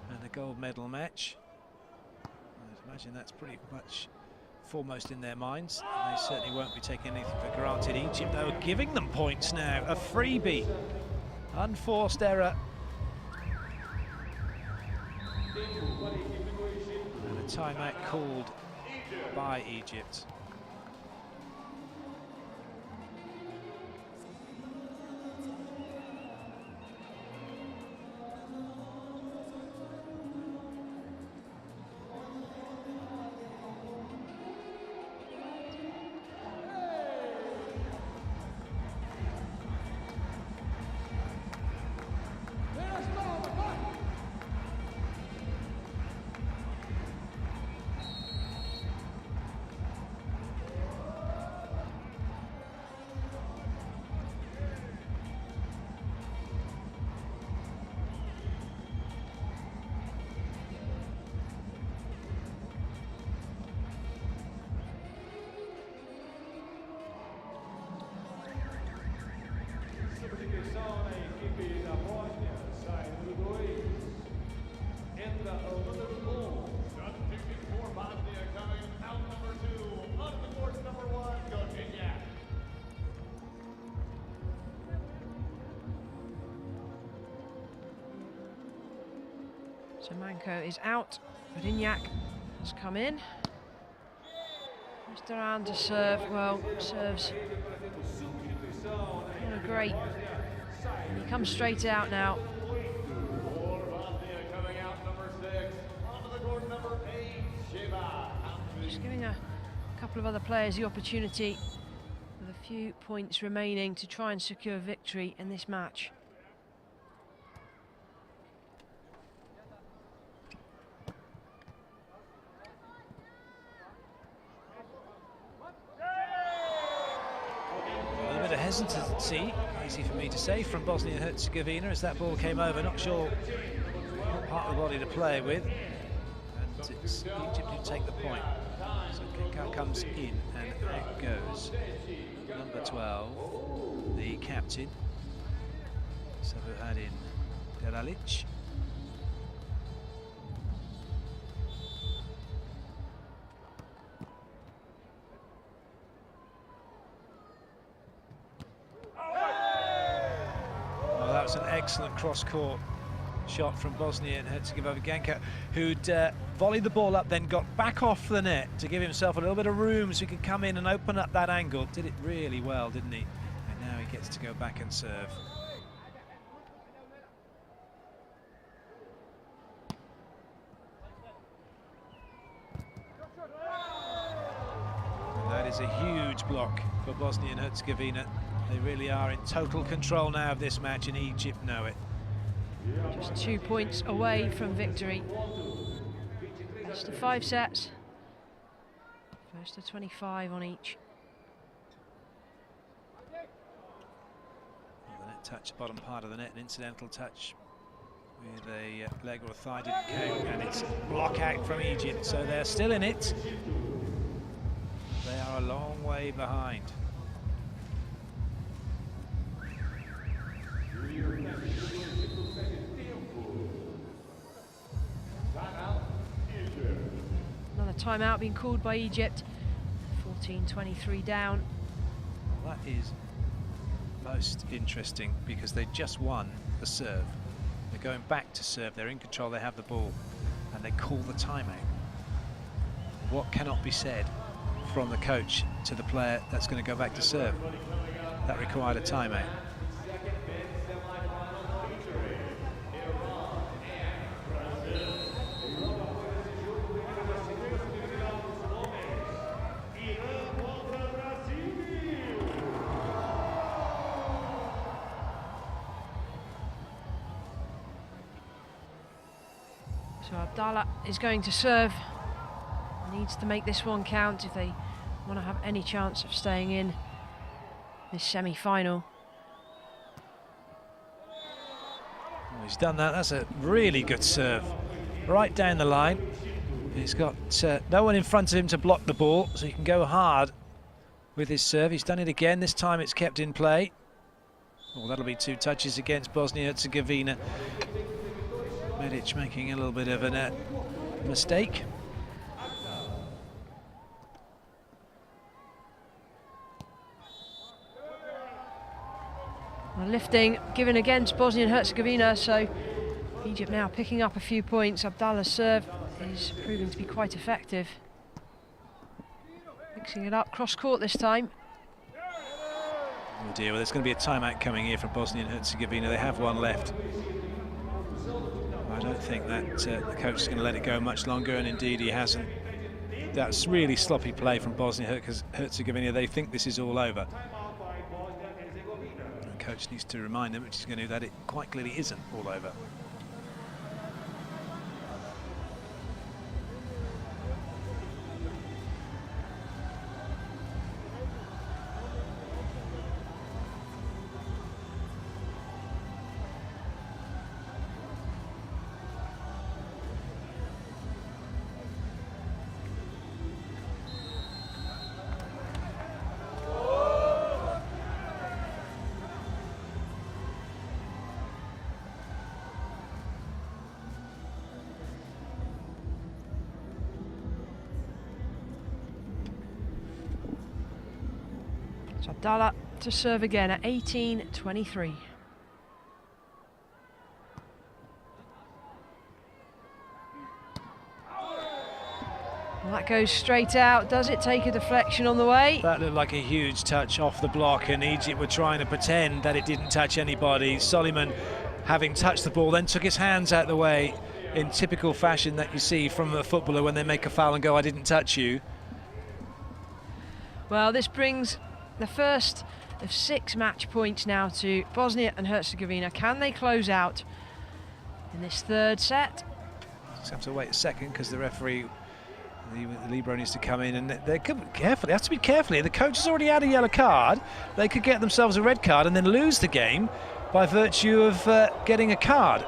and a gold medal match. I imagine that's pretty much foremost in their minds. They certainly won't be taking anything for granted. Egypt, though, giving them points now. A freebie Unforced error. And a timeout called by Egypt. Substituição na equipe da Bósnia, sai número 2, entra o número 1. Substituting for Bosnia, coming out number 2, on the court number 1, Virginia. So Manko is out. Vodinjak has come in. Mr. Duran to serve. Well, serves not a great. And he comes straight out now. For Bosnia, coming out number 6, onto the court number 8, Sheba. Just giving a couple of other players the opportunity with a few points remaining to try and secure victory in this match. A little bit of hesitancy, easy for me to say, from Bosnia and Herzegovina as that ball came over. Not sure what part of the body to play with. And it's Egypt who take the point. So Keka comes in and out goes number 12, the captain, Sabuhadin Deralic. Oh, that was an excellent cross-court shot from Bosnia and Herzegovina, who'd volleyed the ball up, then got back off the net to give himself a little bit of room so he could come in and open up that angle. Did it really well, didn't he? And now he gets to go back and serve. And that is a huge block for Bosnia and Herzegovina. They really are in total control now of this match, and Egypt know it. Just 2 points away from victory. Best of 5 sets. First to 25 on each. Well, the net touch, bottom part of the net, an incidental touch with a leg or a thigh didn't count, and it's block out from Egypt, so they're still in it. They are a long way behind. Another timeout being called by Egypt. 14-23 down. Well, that is most interesting because they just won the serve. They're going back to serve, they're in control, they have the ball, and they call the timeout. What cannot be said from the coach to the player that's going to go back to serve? That required a timeout. So Abdallah is going to serve. Needs to make this one count if they want to have any chance of staying in this semi-final. Well, he's done that. That's a really good serve. Right down the line. He's got no one in front of him to block the ball, so he can go hard with his serve. He's done it again. This time it's kept in play. Well, that'll be 2 touches against Bosnia-Herzegovina. Medic making a little bit of a mistake. Well, lifting given against Bosnia and Herzegovina, so Egypt now picking up a few points. Abdallah's serve is proving to be quite effective. Mixing it up, cross court this time. Oh dear, well, there's going to be a timeout coming here from Bosnia and Herzegovina. They have one left. I don't think that the coach is going to let it go much longer, and indeed he hasn't. That's really sloppy play from Bosnia and Herzegovina. They think this is all over. The coach needs to remind them, which is going to do, that it quite clearly isn't all over. Abdallah to serve again at 18-23. Well, that goes straight out. Does it take a deflection on the way? That looked like a huge touch off the block, and Egypt were trying to pretend that it didn't touch anybody. Soliman, having touched the ball, then took his hands out the way in typical fashion that you see from a footballer when they make a foul and go, "I didn't touch you." Well, this brings the first of 6 match points now to Bosnia and Herzegovina. Can they close out in this third set? Just have to wait a second because the referee, the libero, needs to come in, and they could carefully. Have to be carefully. The coach has already had a yellow card. They could get themselves a red card and then lose the game by virtue of getting a card.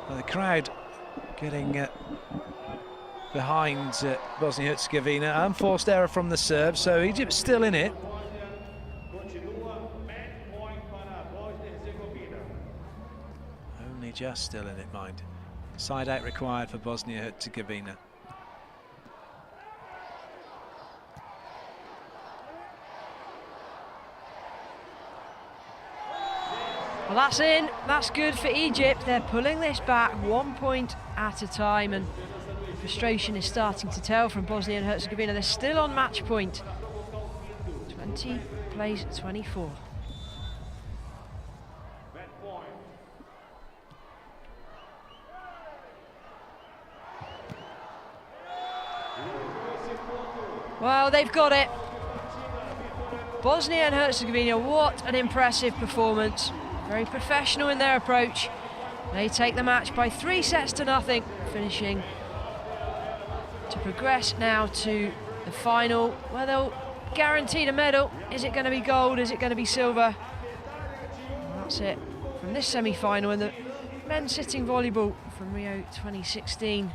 The crowd getting behind Bosnia-Herzegovina. Unforced error from the serve, so Egypt's still in it. Only just still in it, mind. Side out required for Bosnia-Herzegovina. Well, that's in. That's good for Egypt. They're pulling this back 1 point at a time, and frustration is starting to tell from Bosnia and Herzegovina. They're still on match point. 20 plays 24. Well, they've got it. Bosnia and Herzegovina, what an impressive performance. Very professional in their approach. They take the match by 3 sets to nothing, finishing to progress now to the final, where they'll guarantee a medal. Is it going to be gold? Is it going to be silver? Well, that's it from this semi-final in the men's sitting volleyball from Rio 2016.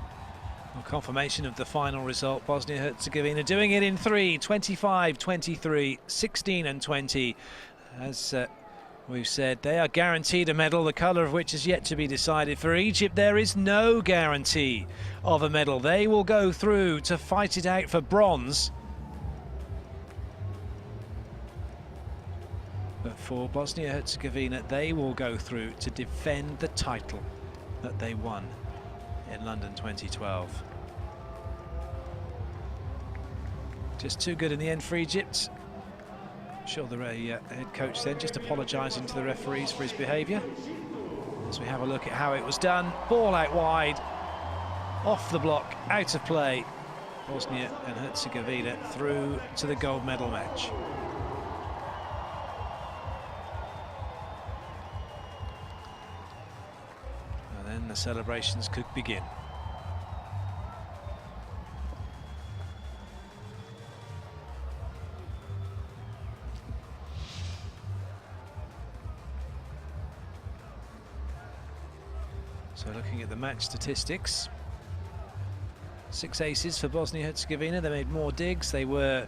Well, confirmation of the final result. Bosnia-Herzegovina doing it in 3, 25-23, 16-20. As we've said, they are guaranteed a medal, the colour of which is yet to be decided. For Egypt, there is no guarantee of a medal. They will go through to fight it out for bronze. But for Bosnia-Herzegovina, they will go through to defend the title that they won in London 2012. Just too good in the end for Egypt. I'm sure the head coach then just apologising to the referees for his behaviour. As we have a look at how it was done. Ball out wide, off the block, out of play. Bosnia and Herzegovina through to the gold medal match. And then the celebrations could begin. So looking at the match statistics, 6 aces for Bosnia-Herzegovina. They made more digs. They were